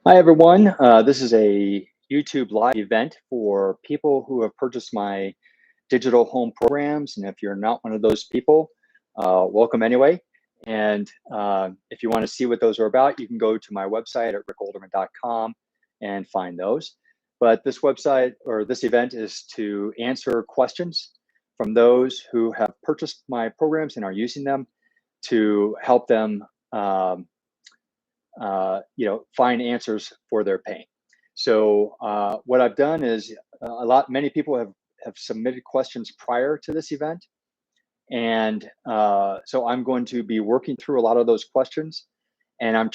Hi, everyone. This is a YouTube live event for people who have purchased my digital home programs. And if you're not one of those people, welcome anyway. And if you want to see what those are about, you can go to my website at rickolderman.com and find those. But this website or this event is to answer questions from those who have purchased my programs and are using them to help them find answers for their pain. So what I've done is many people have submitted questions prior to this event. And so I'm going to be working through a lot of those questions, and I'm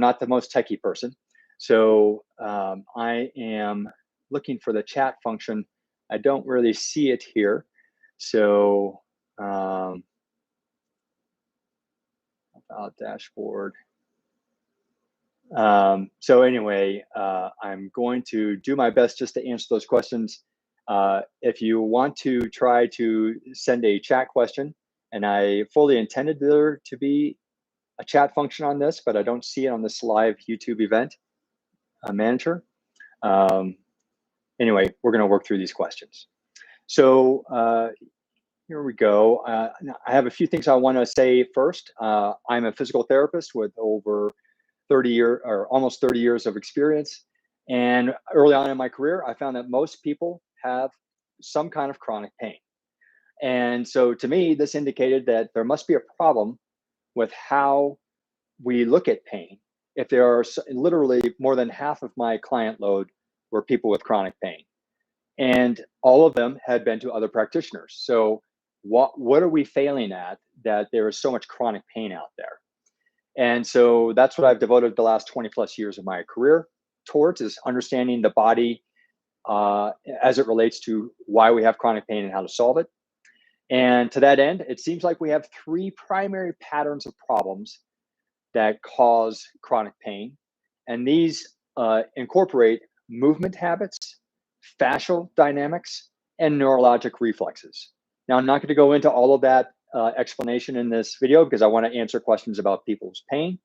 not the most techie person. So I am looking for the chat function. I don't really see it here. So about dashboard. So anyway, I'm going to do my best just to answer those questions. If you want to try to send a chat question, and I fully intended there to be a chat function on this, but I don't see it on this live YouTube event manager. Anyway, we're going to work through these questions. So here we go. I have a few things I want to say first. I'm a physical therapist with over 30 years of experience. And early on in my career, I found that most people have some kind of chronic pain. And so to me, this indicated that there must be a problem with how we look at pain. If there are literally more than half of my client load were people with chronic pain, and all of them had been to other practitioners. So what are we failing at that there is so much chronic pain out there? And so that's what I've devoted the last 20 plus years of my career towards, is understanding the body as it relates to why we have chronic pain and how to solve it. And to that end, it seems like we have three primary patterns of problems that cause chronic pain. And these incorporate movement habits, fascial dynamics, and neurologic reflexes. Now, I'm not going to go into all of that explanation in this video because I want to answer questions about people's pain.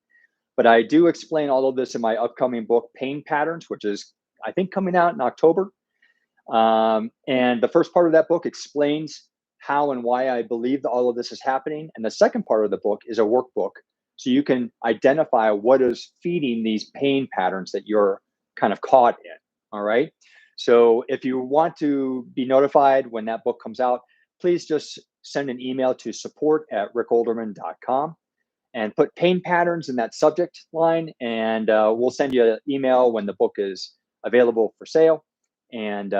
But I do explain all of this in my upcoming book, Pain Patterns, which is, I think, coming out in October. And the first part of that book explains how and why I believe that all of this is happening. And the second part of the book is a workbook. So you can identify what is feeding these pain patterns that you're kind of caught in. All right. So if you want to be notified when that book comes out, please just send an email to support@rickolderman.com and put pain patterns in that subject line. And we'll send you an email when the book is available for sale. And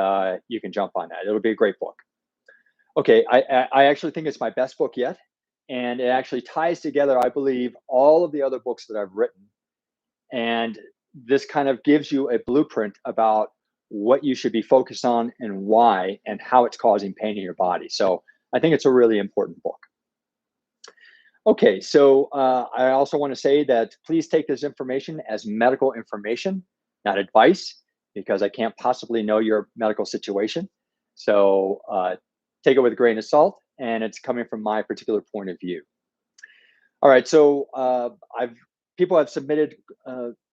you can jump on that. It'll be a great book. Okay, I actually think it's my best book yet. And it actually ties together, I believe, all of the other books that I've written. And this kind of gives you a blueprint about what you should be focused on and why and how it's causing pain in your body. So I think it's a really important book. Okay, so I also want to say that please take this information as medical information, not advice, because I can't possibly know your medical situation. So take it with a grain of salt, and it's coming from my particular point of view. All right, so people have submitted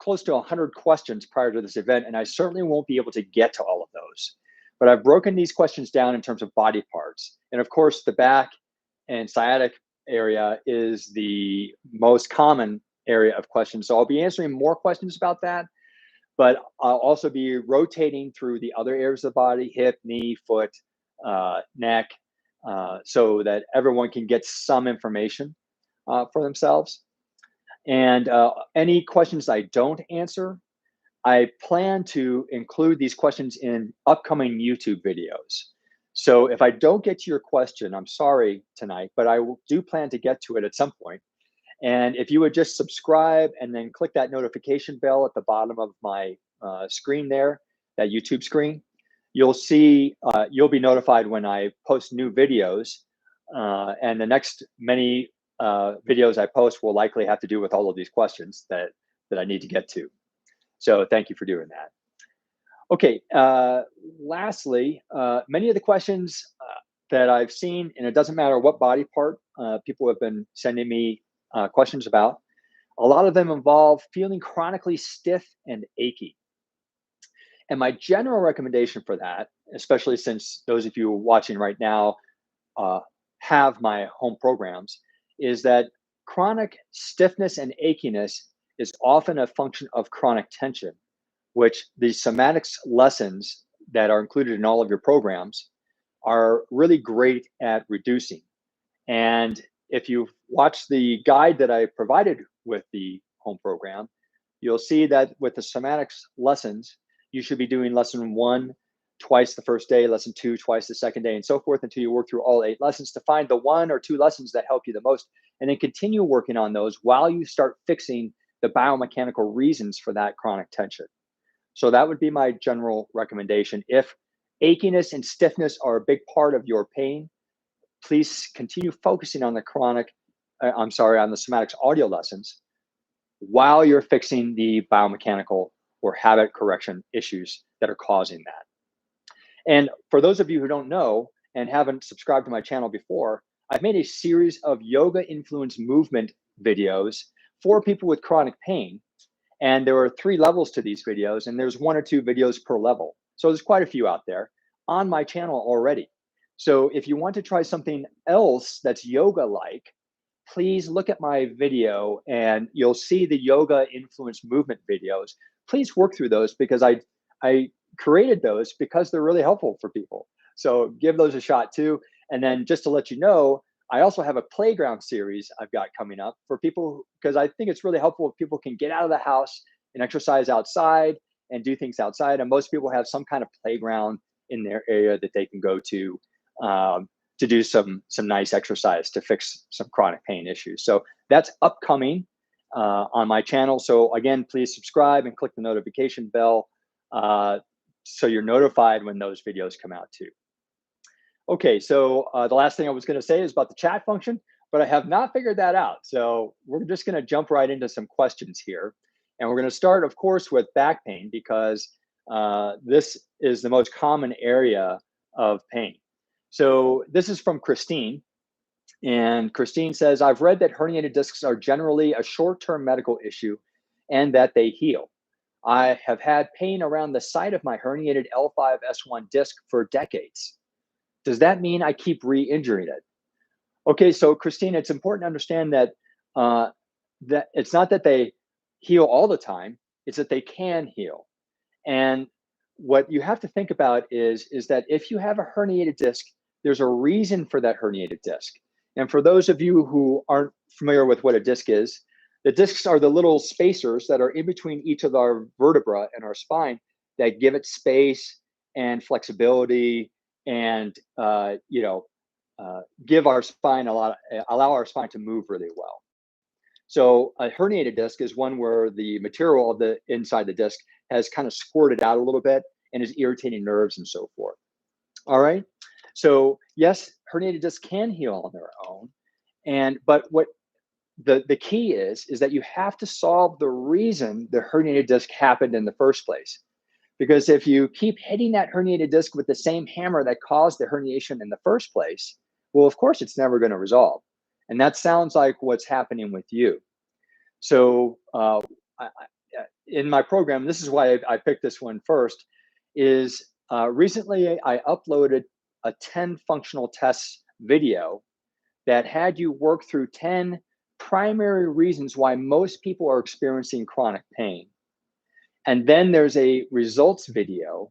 close to 100 questions prior to this event, and I certainly won't be able to get to all of those. But I've broken these questions down in terms of body parts. And of course, the back and sciatic area is the most common area of questions. So I'll be answering more questions about that, but I'll also be rotating through the other areas of the body, hip, knee, foot, neck, so that everyone can get some information for themselves. And any questions I don't answer, I plan to include these questions in upcoming YouTube videos. So if I don't get to your question, I'm sorry tonight, but I do plan to get to it at some point. And if you would just subscribe and then click that notification bell at the bottom of my screen there, that YouTube screen, you'll see, you'll be notified when I post new videos. And the next many videos I post will likely have to do with all of these questions that I need to get to. So thank you for doing that. Okay, lastly, many of the questions that I've seen, and it doesn't matter what body part people have been sending me questions about, A lot of them involve feeling chronically stiff and achy. And my general recommendation for that, especially since those of you watching right now uh, have my home programs, is that chronic stiffness and achiness is often a function of chronic tension, which the somatics lessons that are included in all of your programs are really great at reducing. And if you've watched the guide that I provided with the home program, you'll see that with the somatics lessons, you should be doing lesson one twice the first day, lesson two twice the second day, and so forth until you work through all 8 lessons to find the 1 or 2 lessons that help you the most. And then continue working on those while you start fixing the biomechanical reasons for that chronic tension. So that would be my general recommendation. If achiness and stiffness are a big part of your pain, please continue focusing on the on the somatics audio lessons while you're fixing the biomechanical or habit correction issues that are causing that. And for those of you who don't know and haven't subscribed to my channel before, I've made a series of yoga influenced movement videos for people with chronic pain. And there are 3 levels to these videos, and there's 1 or 2 videos per level. So there's quite a few out there on my channel already. So if you want to try something else that's yoga-like, please look at my video and you'll see the yoga influenced movement videos. Please work through those because I created those because they're really helpful for people. So give those a shot too. And then just to let you know, I also have a playground series I've got coming up for people because I think it's really helpful if people can get out of the house and exercise outside and do things outside. And most people have some kind of playground in their area that they can go to do some nice exercise to fix some chronic pain issues. So that's upcoming on my channel. So again, please subscribe and click the notification bell so you're notified when those videos come out too. Okay, so the last thing I was going to say is about the chat function, but I have not figured that out. So we're just going to jump right into some questions here. And we're going to start, of course, with back pain because this is the most common area of pain. So this is from Christine. And Christine says, I've read that herniated discs are generally a short-term medical issue and that they heal. I have had pain around the site of my herniated L5-S1 disc for decades. Does that mean I keep re-injuring it? Okay, so Christine, it's important to understand that that it's not that they heal all the time, it's that they can heal. And what you have to think about is that if you have a herniated disc, there's a reason for that herniated disc. And for those of you who aren't familiar with what a disc is, the discs are the little spacers that are in between each of our vertebra and our spine that give it space and flexibility and give our spine allow our spine to move really well. So a herniated disc is one where the material of the inside the disc has kind of squirted out a little bit and is irritating nerves and so forth. All right. So yes, herniated discs can heal on their own. But what the key is that you have to solve the reason the herniated disc happened in the first place. Because if you keep hitting that herniated disc with the same hammer that caused the herniation in the first place, well, of course, it's never going to resolve. And that sounds like what's happening with you. So in my program, this is why I picked this one first, is recently I uploaded a 10 functional tests video that had you work through 10 primary reasons why most people are experiencing chronic pain. And then there's a results video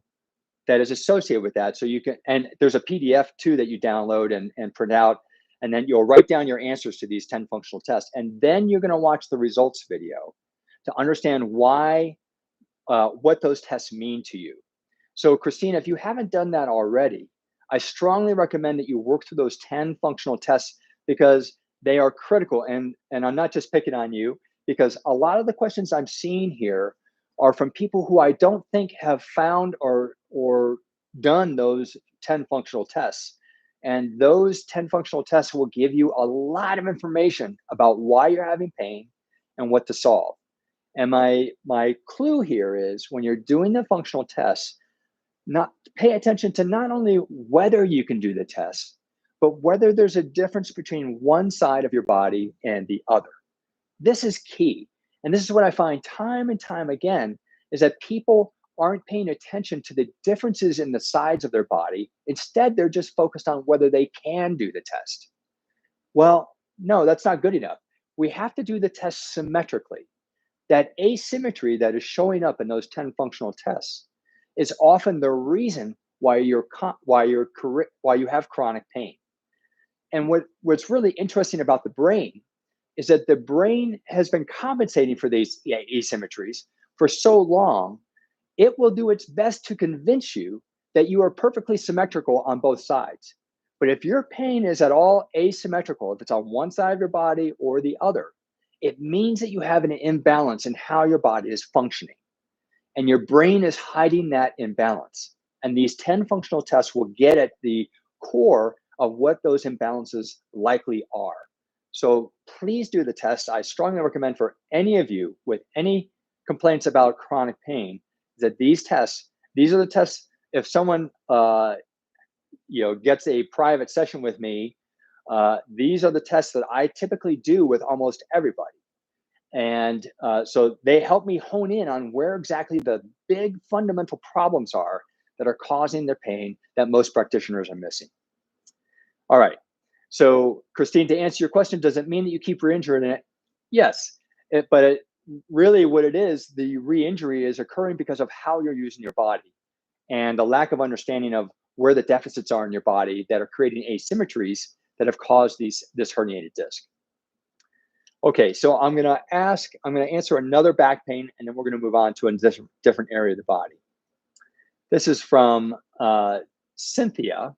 that is associated with that. So you can, and there's a PDF too that you download and print out, and then you'll write down your answers to these 10 functional tests. And then you're gonna watch the results video to understand why, what those tests mean to you. So Christina, if you haven't done that already, I strongly recommend that you work through those 10 functional tests because they are critical. And I'm not just picking on you, because a lot of the questions I'm seeing here are from people who I don't think have found or done those 10 functional tests. And those 10 functional tests will give you a lot of information about why you're having pain and what to solve. And my clue here is when you're doing the functional tests, not pay attention to not only whether you can do the test, but whether there's a difference between one side of your body and the other. This is key And this is what I find time and time again, is that people aren't paying attention to the differences in the sides of their body. Instead, they're just focused on whether they can do the test. Well, no, that's not good enough. We have to do the test symmetrically. That asymmetry that is showing up in those 10 functional tests is often the reason why you have chronic pain. And what's really interesting about the brain is that the brain has been compensating for these asymmetries for so long, it will do its best to convince you that you are perfectly symmetrical on both sides. But if your pain is at all asymmetrical, if it's on one side of your body or the other, it means that you have an imbalance in how your body is functioning. And your brain is hiding that imbalance. And these 10 functional tests will get at the core of what those imbalances likely are. So please do the test. I strongly recommend for any of you with any complaints about chronic pain that these are the tests. If someone gets a private session with me, these are the tests that I typically do with almost everybody. And so they help me hone in on where exactly the big fundamental problems are that are causing their pain that most practitioners are missing. All right. So Christine, to answer your question, does it mean that you keep re-injuring it? Yes, but really what it is, the re-injury is occurring because of how you're using your body and the lack of understanding of where the deficits are in your body that are creating asymmetries that have caused this herniated disc. Okay, so I'm gonna answer another back pain, and then we're gonna move on to a different area of the body. This is from Cynthia.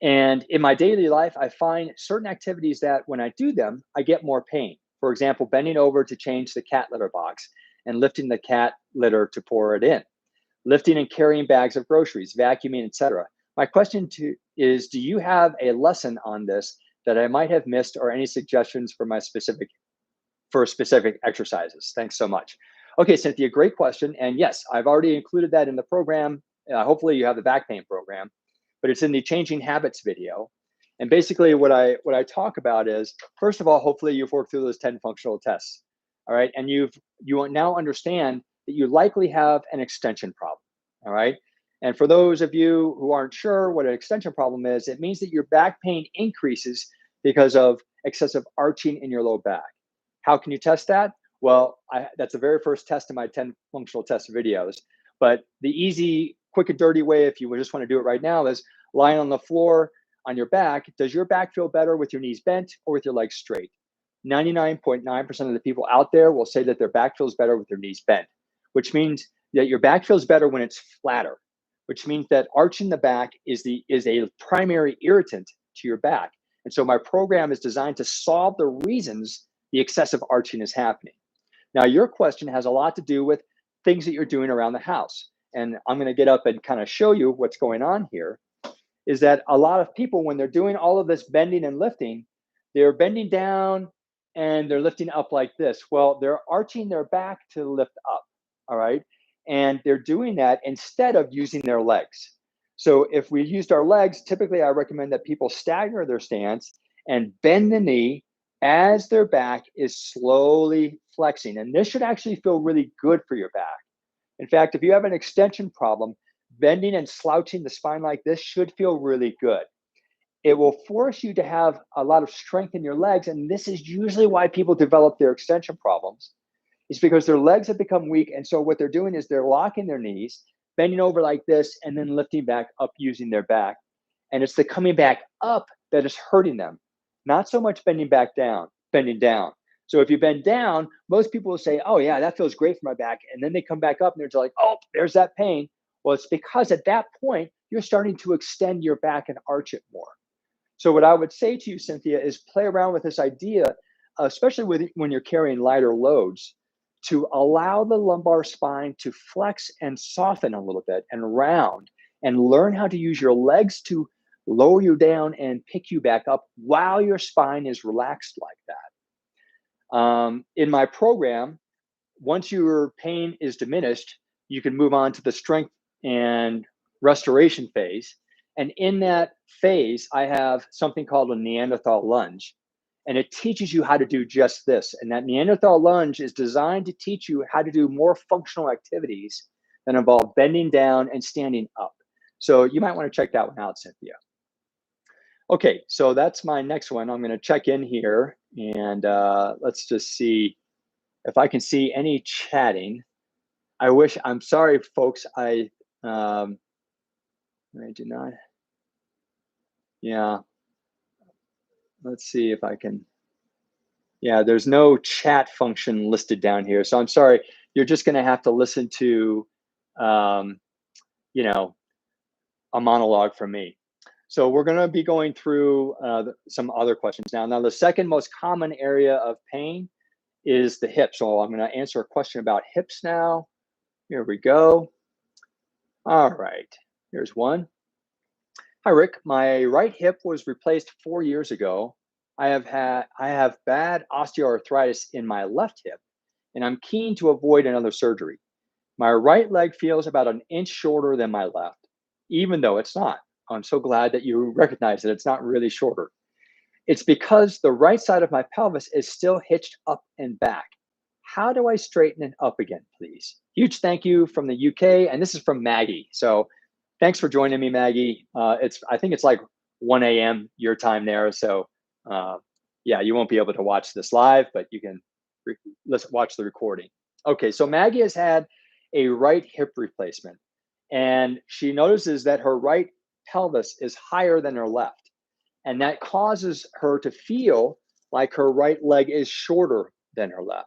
And in my daily life, I find certain activities that when I do them, I get more pain. For example, bending over to change the cat litter box and lifting the cat litter to pour it in, lifting and carrying bags of groceries, vacuuming, etc. My question is, do you have a lesson on this that I might have missed, or any suggestions for specific exercises? Thanks so much. Okay, Cynthia, great question. And yes, I've already included that in the program. Hopefully you have the back pain program, but it's in the Changing Habits video. And basically what I talk about is, first of all, hopefully you've worked through those 10 functional tests. All right. And you now understand that you likely have an extension problem. All right. And for those of you who aren't sure what an extension problem is, it means that your back pain increases because of excessive arching in your low back. How can you test that? Well, that's the very first test in my 10 functional test videos. But the easy, quick and dirty way, if you just want to do it right now, is lying on the floor on your back. Does your back feel better with your knees bent or with your legs straight? 99.9% of the people out there will say that their back feels better with their knees bent, which means that your back feels better when it's flatter, which means that arching the back is a primary irritant to your back. And so my program is designed to solve the reasons the excessive arching is happening. Now, your question has a lot to do with things that you're doing around the house. And I'm going to get up and kind of show you what's going on here, is that a lot of people, when they're doing all of this bending and lifting, they're bending down and they're lifting up like this. Well, they're arching their back to lift up, all right? And they're doing that instead of using their legs. So if we used our legs, typically I recommend that people stagger their stance and bend the knee as their back is slowly flexing. And this should actually feel really good for your back. In fact, if you have an extension problem, bending and slouching the spine like this should feel really good. It will force you to have a lot of strength in your legs. And this is usually why people develop their extension problems, is because their legs have become weak. And so what they're doing is they're locking their knees, bending over like this, and then lifting back up using their back. And it's the coming back up that is hurting them, not so much bending down. So if you bend down, most people will say, oh yeah, that feels great for my back. And then they come back up and they're just like, oh, there's that pain. Well, it's because at that point, you're starting to extend your back and arch it more. So what I would say to you, Cynthia, is play around with this idea, especially when you're carrying lighter loads, to allow the lumbar spine to flex and soften a little bit and round, and learn how to use your legs to lower you down and pick you back up while your spine is relaxed like that. In my program, once your pain is diminished, you can move on to the strength and restoration phase. And in that phase, I have something called a Neanderthal lunge. And it teaches you how to do just this. And that Neanderthal lunge is designed to teach you how to do more functional activities that involve bending down and standing up. So you might want to check that one out, Cynthia. Okay, so that's my next one. I'm going to check in here and let's just see if I can see any chatting. I'm sorry, folks. I do not. Yeah. Let's see if I can. Yeah, there's no chat function listed down here. So I'm sorry. You're just going to have to listen to, you know, a monologue from me. So we're going to be going through some other questions now. Now, the second most common area of pain is the hip. So I'm going to answer a question about hips now. Here we go. All right, here's one. Hi, Rick. My right hip was replaced 4 years ago. I have bad osteoarthritis in my left hip, and I'm keen to avoid another surgery. My right leg feels about an inch shorter than my left, even though it's not. I'm so glad that you recognize that it's not really shorter. It's because the right side of my pelvis is still hitched up and back. How do I straighten it up again, please? Huge thank you from the UK, and this is from Maggie. So thanks for joining me, Maggie. I think it's like 1 a.m. your time there. So yeah, you won't be able to watch this live, but you can let's watch the recording. Okay, so Maggie has had a right hip replacement, and she notices that her right pelvis is higher than her left, and that causes her to feel like her right leg is shorter than her left.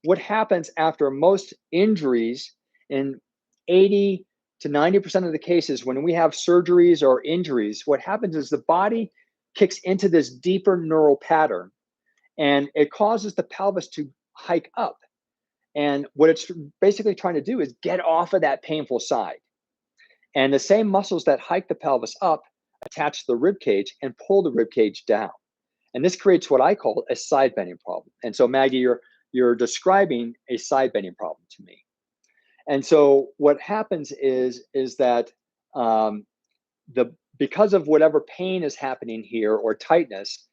What happens after most injuries, in 80 to 90% of the cases when we have surgeries or injuries, what happens is the body kicks into this deeper neural pattern, and it causes the pelvis to hike up. And what it's basically trying to do is get off of that painful side. And the same muscles that hike the pelvis up attach to the rib cage and pull the rib cage down. And this creates what I call a side bending problem. And so, Maggie, you're describing a side bending problem to me. And so what happens is that because of whatever pain is happening here or tightness,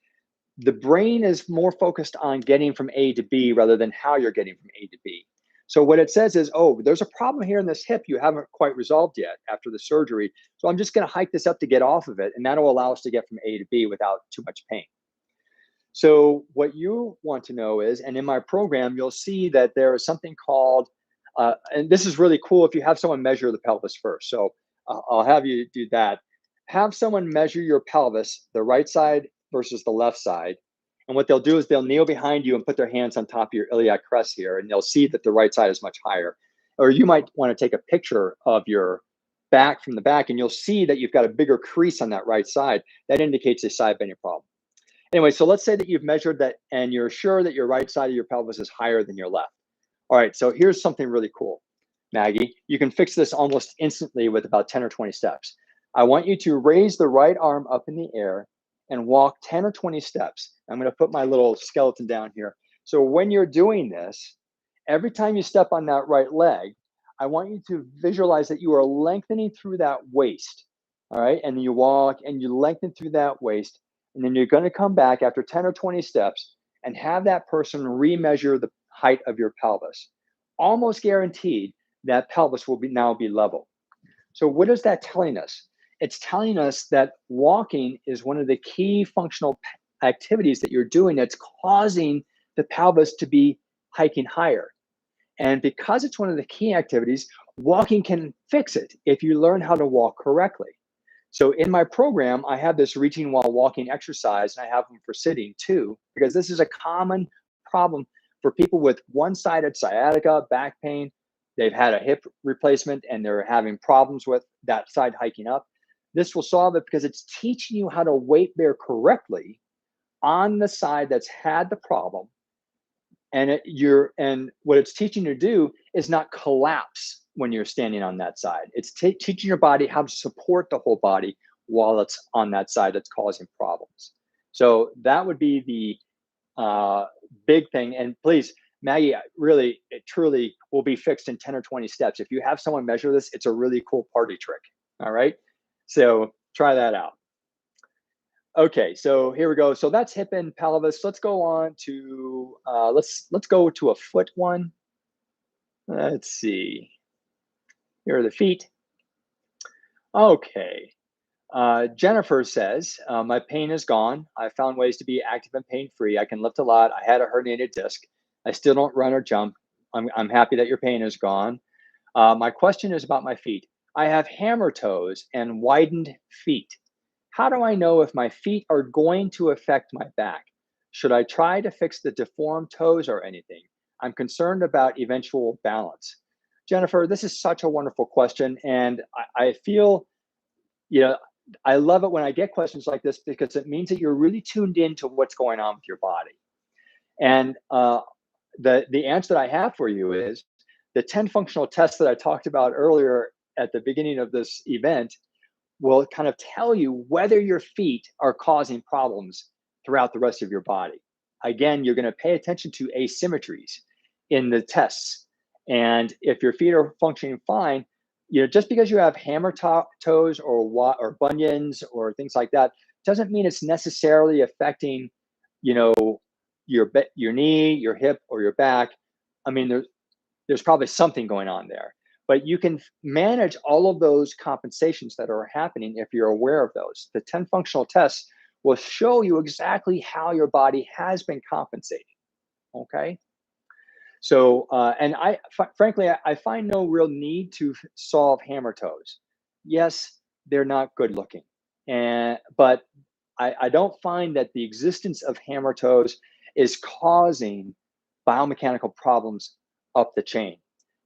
the brain is more focused on getting from A to B rather than how you're getting from A to B. So what it says is, oh, there's a problem here in this hip you haven't quite resolved yet after the surgery. So I'm just going to hike this up to get off of it, and that'll allow us to get from A to B without too much pain. So what you want to know is, and in my program, you'll see that there is something called, and this is really cool if you have someone measure the pelvis first. So I'll have you do that. Have someone measure your pelvis, the right side versus the left side. And what they'll do is they'll kneel behind you and put their hands on top of your iliac crest here, and they'll see that the right side is much higher. Or you might want to take a picture of your back from the back, and you'll see that you've got a bigger crease on that right side. That indicates a side bending problem. Anyway, so let's say that you've measured that and you're sure that your right side of your pelvis is higher than your left. All right, so here's something really cool, Maggie. You can fix this almost instantly with about 10 or 20 steps. I want you to raise the right arm up in the air and walk 10 or 20 steps. I'm going to put my little skeleton down here. So when you're doing this, every time you step on that right leg, I want you to visualize that you are lengthening through that waist. All right, and you walk and you lengthen through that waist. And then you're going to come back after 10 or 20 steps and have that person remeasure the height of your pelvis. Almost guaranteed that pelvis will now be level. So what is that telling us? It's telling us that walking is one of the key functional activities that you're doing that's causing the pelvis to be hiking higher. And because it's one of the key activities, walking can fix it if you learn how to walk correctly. So in my program, I have this reaching while walking exercise, and I have them for sitting too, because this is a common problem for people with one-sided sciatica, back pain. They've had a hip replacement and they're having problems with that side hiking up. This will solve it because it's teaching you how to weight bear correctly on the side that's had the problem. And what it's teaching you to do is not collapse when you're standing on that side. It's teaching your body how to support the whole body while it's on that side that's causing problems. So that would be the big thing. And please, Maggie, really, it truly will be fixed in 10 or 20 steps. If you have someone measure this, it's a really cool party trick. All right. So try that out. Okay, so here we go. So that's hip and pelvis. Let's go on to let's go to a foot one. Let's see. Here are the feet. Okay. Jennifer says, my pain is gone. I found ways to be active and pain free. I can lift a lot. I had a herniated disc. I still don't run or jump. I'm happy that your pain is gone. My question is about my feet. I have hammer toes and widened feet. How do I know if my feet are going to affect my back? Should I try to fix the deformed toes or anything? I'm concerned about eventual balance. Jennifer, this is such a wonderful question. And I feel, you know, I love it when I get questions like this because it means that you're really tuned into what's going on with your body. And the answer that I have for you is the 10 functional tests that I talked about earlier at the beginning of this event will kind of tell you whether your feet are causing problems throughout the rest of your body. Again, you're going to pay attention to asymmetries in the tests. And if your feet are functioning fine, just because you have hammer toes or bunions or things like that doesn't mean it's necessarily affecting, you know, your knee, your hip, or your back. I mean, there's probably something going on there, but you can manage all of those compensations that are happening if you're aware of those. The 10 functional tests will show you exactly how your body has been compensating. Okay. So, and frankly, I find no real need to solve hammer toes. Yes, they're not good looking, but I don't find that the existence of hammer toes is causing biomechanical problems up the chain.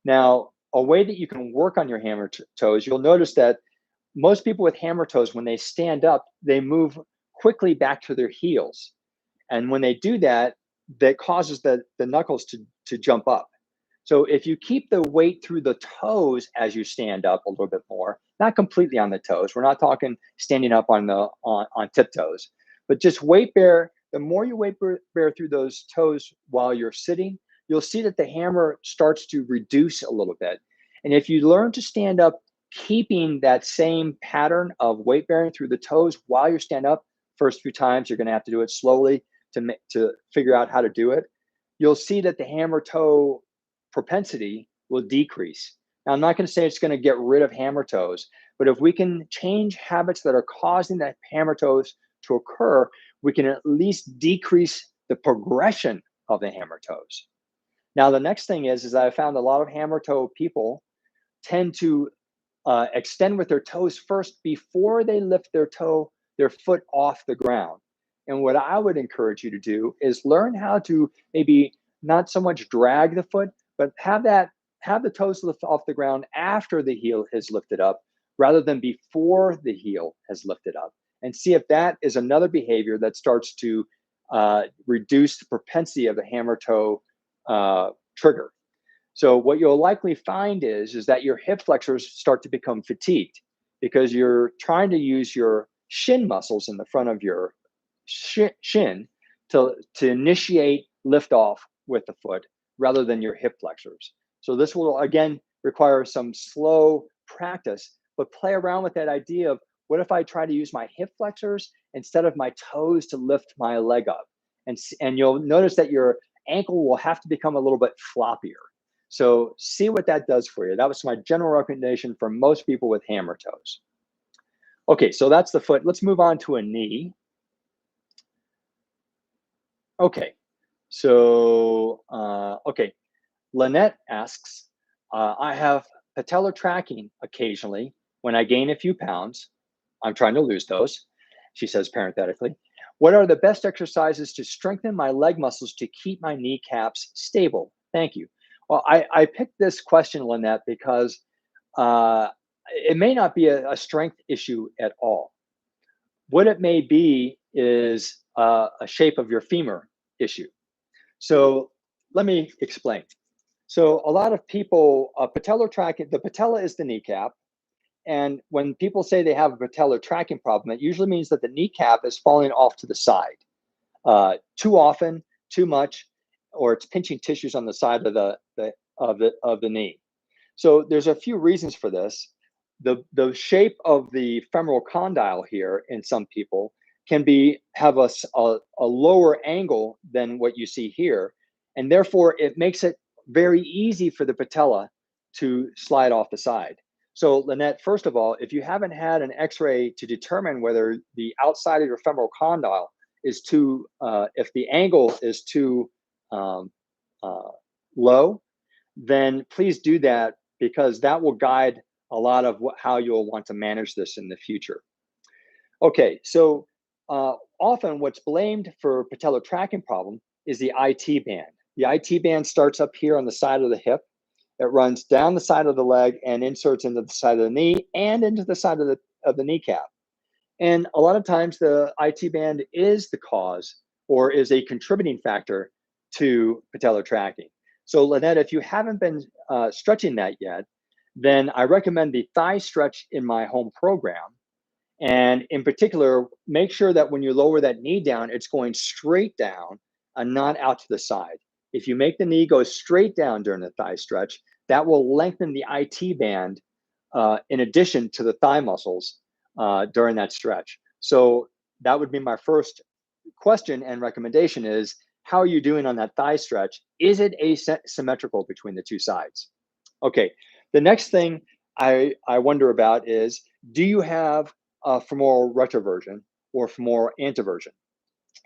Now, a way that you can work on your hammer toes, you'll notice that most people with hammer toes, when they stand up, they move quickly back to their heels. And when they do that, that causes the knuckles to jump up. So if you keep the weight through the toes as you stand up a little bit more, not completely on the toes, we're not talking standing up on tiptoes, but just weight bear. The more you weight bear through those toes while you're sitting, you'll see that the hammer starts to reduce a little bit. And if you learn to stand up, keeping that same pattern of weight bearing through the toes while you're stand up, first few times you're going to have to do it slowly to figure out how to do it. You'll see that the hammer toe propensity will decrease. Now, I'm not going to say it's going to get rid of hammer toes, but if we can change habits that are causing that hammer toes to occur, we can at least decrease the progression of the hammer toes. Now, the next thing is I found a lot of hammer toe people tend to extend with their toes first before they lift their foot off the ground. And what I would encourage you to do is learn how to maybe not so much drag the foot, but have the toes lift off the ground after the heel has lifted up rather than before the heel has lifted up. And see if that is another behavior that starts to reduce the propensity of the hammer toe trigger. So what you'll likely find is that your hip flexors start to become fatigued because you're trying to use your shin muscles in the front of your shin to initiate liftoff with the foot rather than your hip flexors. So this will again require some slow practice, but play around with that idea of what if I try to use my hip flexors instead of my toes to lift my leg up? And you'll notice that your ankle will have to become a little bit floppier. So see what that does for you. That was my general recommendation for most people with hammer toes. Okay, so that's the foot. Let's move on to a knee. Okay, so, okay, Lynette asks, I have patellar tracking occasionally when I gain a few pounds. I'm trying to lose those, she says parenthetically. What are the best exercises to strengthen my leg muscles to keep my kneecaps stable? Thank you. Well, I picked this question, Lynette, because it may not be a strength issue at all. What it may be is a shape of your femur issue. So let me explain. So a lot of people, patellar tracking, the patella is the kneecap. And when people say they have a patellar tracking problem, it usually means that the kneecap is falling off to the side too often, too much, or it's pinching tissues on the side of the knee. So there's a few reasons for this. The shape of the femoral condyle here in some people can have a lower angle than what you see here. And therefore, it makes it very easy for the patella to slide off the side. So Lynette, first of all, if you haven't had an x-ray to determine whether the outside of your femoral condyle is too, if the angle is too low, then please do that, because that will guide a lot of how you'll want to manage this in the future. Okay, so often what's blamed for patellar tracking problem is the IT band. The IT band starts up here on the side of the hip. It runs down the side of the leg and inserts into the side of the knee and into the side of the kneecap. And a lot of times the IT band is the cause or is a contributing factor to patellar tracking. So Lynette, if you haven't been stretching that yet, then I recommend the thigh stretch in my home program. And in particular, make sure that when you lower that knee down, it's going straight down and not out to the side. If you make the knee go straight down during the thigh stretch, that will lengthen the IT band in addition to the thigh muscles during that stretch. So that would be my first question and recommendation is, how are you doing on that thigh stretch? Is it asymmetrical between the two sides? Okay, the next thing I wonder about is, do you have femoral retroversion or femoral anteversion?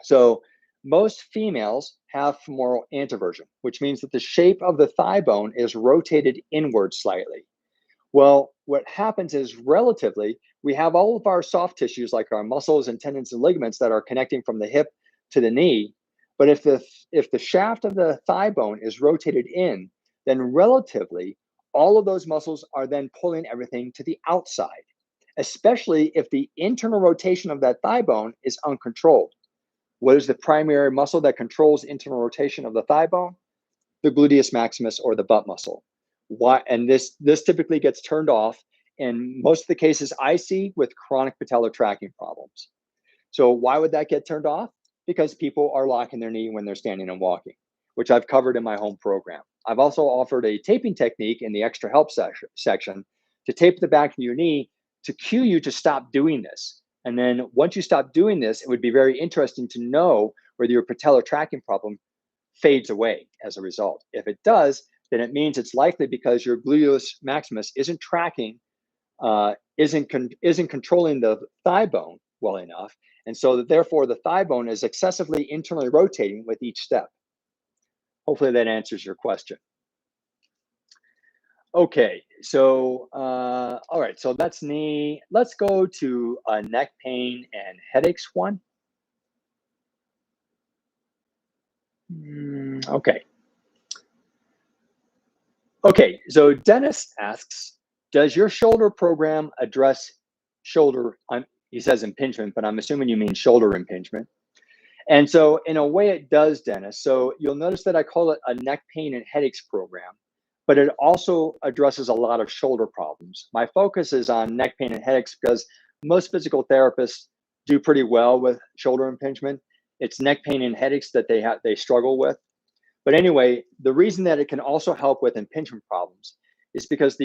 So most females have femoral anteversion, which means that the shape of the thigh bone is rotated inward slightly. Well, what happens is relatively, we have all of our soft tissues like our muscles and tendons and ligaments that are connecting from the hip to the knee. But if the shaft of the thigh bone is rotated in, then relatively, all of those muscles are then pulling everything to the outside, especially if the internal rotation of that thigh bone is uncontrolled. What is the primary muscle that controls internal rotation of the thigh bone? The gluteus maximus, or the butt muscle. Why? And this typically gets turned off in most of the cases I see with chronic patellar tracking problems. So why would that get turned off? Because people are locking their knee when they're standing and walking, which I've covered in my home program. I've also offered a taping technique in the extra help section to tape the back of your knee to cue you to stop doing this. And then once you stop doing this, it would be very interesting to know whether your patellar tracking problem fades away as a result. If it does, then it means it's likely because your gluteus maximus isn't tracking, isn't controlling the thigh bone well enough. And so that therefore the thigh bone is excessively internally rotating with each step. Hopefully that answers your question. Okay, so all right, so that's knee. Let's go to neck pain and headaches one. Okay. Okay, so Dennis asks, does your shoulder program address shoulder, he says impingement, but I'm assuming you mean shoulder impingement. And so in a way it does, Dennis. So you'll notice that I call it a neck pain and headaches program, but it also addresses a lot of shoulder problems. My focus is on neck pain and headaches because most physical therapists do pretty well with shoulder impingement. It's neck pain and headaches that they struggle with. But anyway, the reason that it can also help with impingement problems is because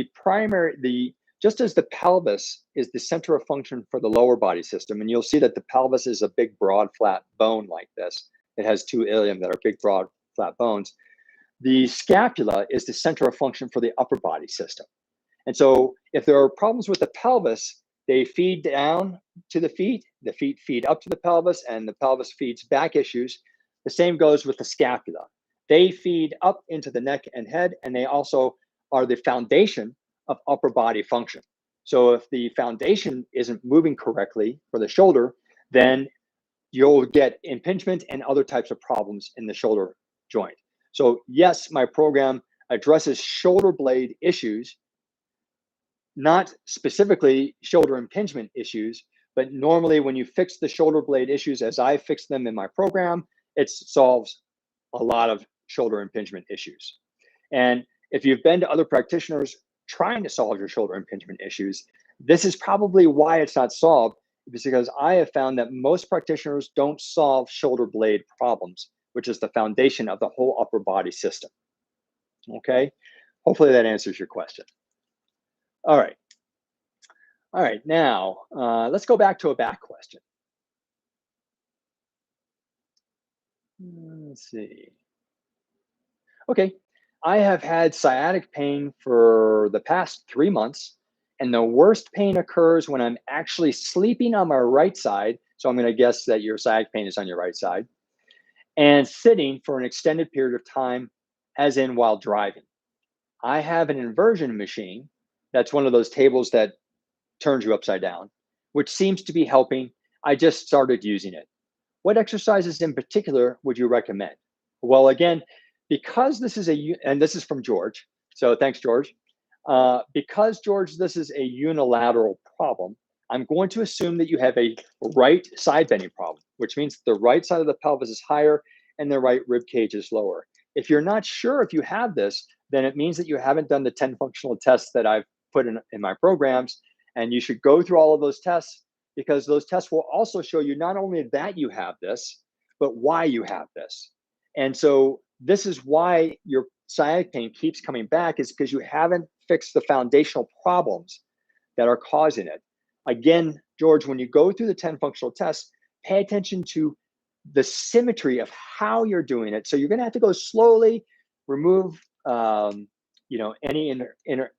just as the pelvis is the center of function for the lower body system, and you'll see that the pelvis is a big, broad, flat bone like this. It has two ilium that are big, broad, flat bones. The scapula is the center of function for the upper body system. And so if there are problems with the pelvis, they feed down to the feet feed up to the pelvis, and the pelvis feeds back issues. The same goes with the scapula. They feed up into the neck and head, and they also are the foundation of upper body function. So if the foundation isn't moving correctly for the shoulder, then you'll get impingement and other types of problems in the shoulder joint. So yes, my program addresses shoulder blade issues, not specifically shoulder impingement issues, but normally when you fix the shoulder blade issues as I fix them in my program, it solves a lot of shoulder impingement issues. And if you've been to other practitioners trying to solve your shoulder impingement issues, this is probably why it's not solved, because I have found that most practitioners don't solve shoulder blade problems, which is the foundation of the whole upper body system. Okay, hopefully that answers your question. All right. All right, now let's go back to a back question. Let's see. Okay. I have had sciatic pain for the past 3 months, and the worst pain occurs when I'm actually sleeping on my right side. So I'm going to guess that your sciatic pain is on your right side, and sitting for an extended period of time, as in while driving. I have an inversion machine. That's one of those tables that turns you upside down, which seems to be helping. I just started using it. What exercises in particular would you recommend? Well, again, because this is and this is from George. So thanks, George. Because, George, this is a unilateral problem, I'm going to assume that you have a right side bending problem, which means the right side of the pelvis is higher and the right rib cage is lower. If you're not sure if you have this, then it means that you haven't done the 10 functional tests that I've put in my programs. And you should go through all of those tests, because those tests will also show you not only that you have this, but why you have this. And so this is why your sciatic pain keeps coming back, is because you haven't fixed the foundational problems that are causing it. Again, George, when you go through the 10 functional tests, pay attention to the symmetry of how you're doing it. So you're going to have to go slowly, remove any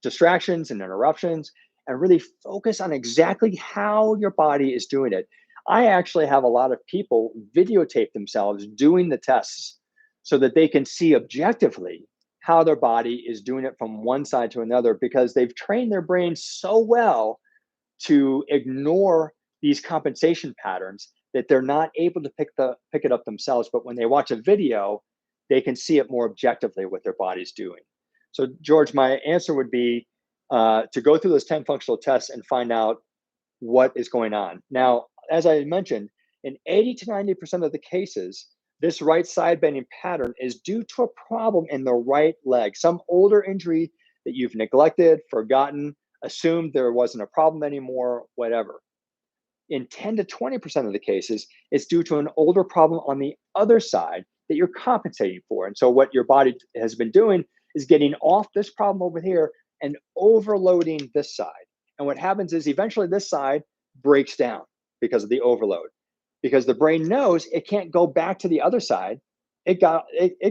distractions and interruptions, and really focus on exactly how your body is doing it. I actually have a lot of people videotape themselves doing the tests so that they can see objectively how their body is doing it from one side to another, because they've trained their brain so well to ignore these compensation patterns that they're not able to pick it up themselves. But when they watch a video, they can see it more objectively what their body's doing. So, George, my answer would be to go through those 10 functional tests and find out what is going on. Now, as I mentioned, in 80 to 90% of the cases, this right side bending pattern is due to a problem in the right leg, some older injury that you've neglected, forgotten, assumed there wasn't a problem anymore, whatever. In 10 to 20% of the cases, it's due to an older problem on the other side that you're compensating for. And so what your body has been doing is getting off this problem over here and overloading this side. And what happens is eventually this side breaks down because of the overload, because the brain knows it can't go back to the other side. It got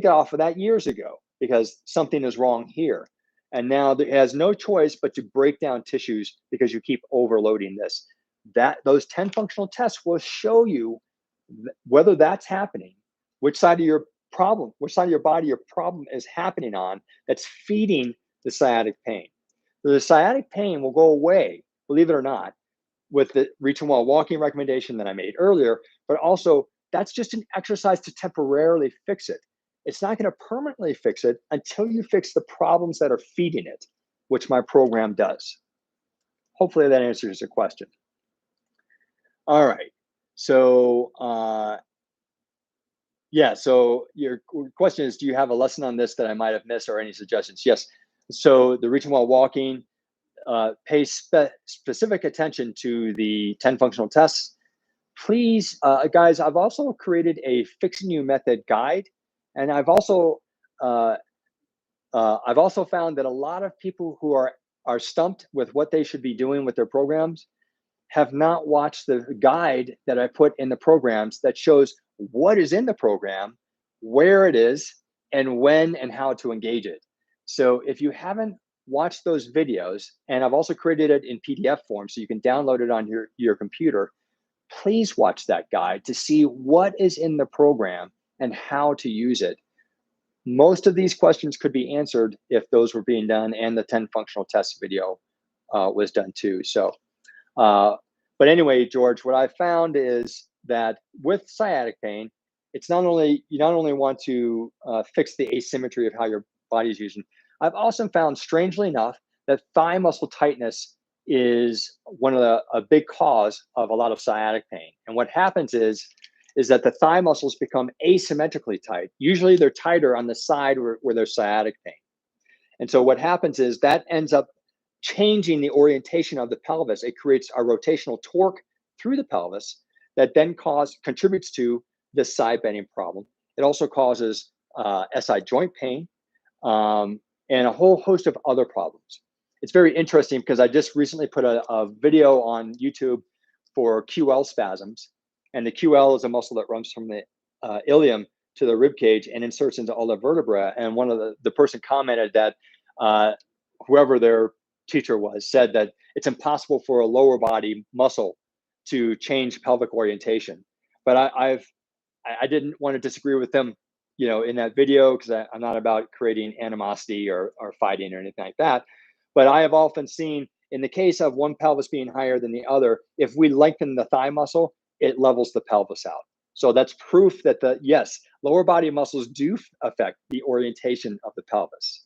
off of that years ago because something is wrong here. And now it has no choice but to break down tissues because you keep overloading this. Those 10 functional tests will show you whether that's happening, which side of your body your problem is happening on, that's feeding the sciatic pain. The sciatic pain will go away, believe it or not, with the reach and while walking recommendation that I made earlier, but also that's just an exercise to temporarily fix it. It's not going to permanently fix it until you fix the problems that are feeding it, which my program does. Hopefully that answers your question. All right. So, so your question is, do you have a lesson on this that I might have missed or any suggestions? Yes. So the reaching while walking, pay specific attention to the 10 functional tests. Please, guys, I've also created a Fixing You Method guide. And I've also found that a lot of people who are stumped with what they should be doing with their programs have not watched the guide that I put in the programs that shows what is in the program, where it is, and when and how to engage it. So if you haven't watched those videos, and I've also created it in PDF form so you can download it on your computer, please watch that guide to see what is in the program and how to use it. Most of these questions could be answered if those were being done and the 10 functional tests video was done too. So, but anyway, George, what I found is that with sciatic pain, you not only want to fix the asymmetry of how your body's using. I've also found, strangely enough, that thigh muscle tightness is a big cause of a lot of sciatic pain. And what happens is that the thigh muscles become asymmetrically tight. Usually they're tighter on the side where there's sciatic pain. And so what happens is that ends up changing the orientation of the pelvis. It creates a rotational torque through the pelvis that then contributes to this side bending problem. It also causes SI joint pain and a whole host of other problems. It's very interesting because I just recently put a video on YouTube for QL spasms. And the QL is a muscle that runs from the ilium to the rib cage and inserts into all the vertebrae. And one of the person commented that whoever their teacher was said that it's impossible for a lower body muscle to change pelvic orientation. But I didn't want to disagree with them, in that video, because I'm not about creating animosity or fighting or anything like that. But I have often seen, in the case of one pelvis being higher than the other, if we lengthen the thigh muscle, it levels the pelvis out. So that's proof that yes, lower body muscles do affect the orientation of the pelvis.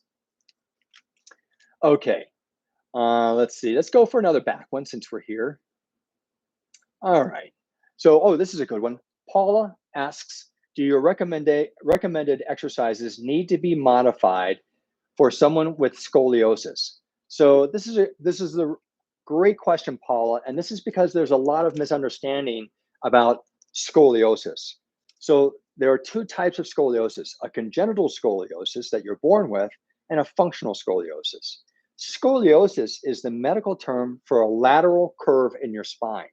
Okay, let's see. Let's go for another back one since we're here. All right. So, this is a good one. Paula asks, do your recommended exercises need to be modified for someone with scoliosis? So this is a great question, Paula, and this is because there's a lot of misunderstanding about scoliosis. So there are two types of scoliosis: a congenital scoliosis that you're born with, and a functional scoliosis. Scoliosis is the medical term for a lateral curve in your spine.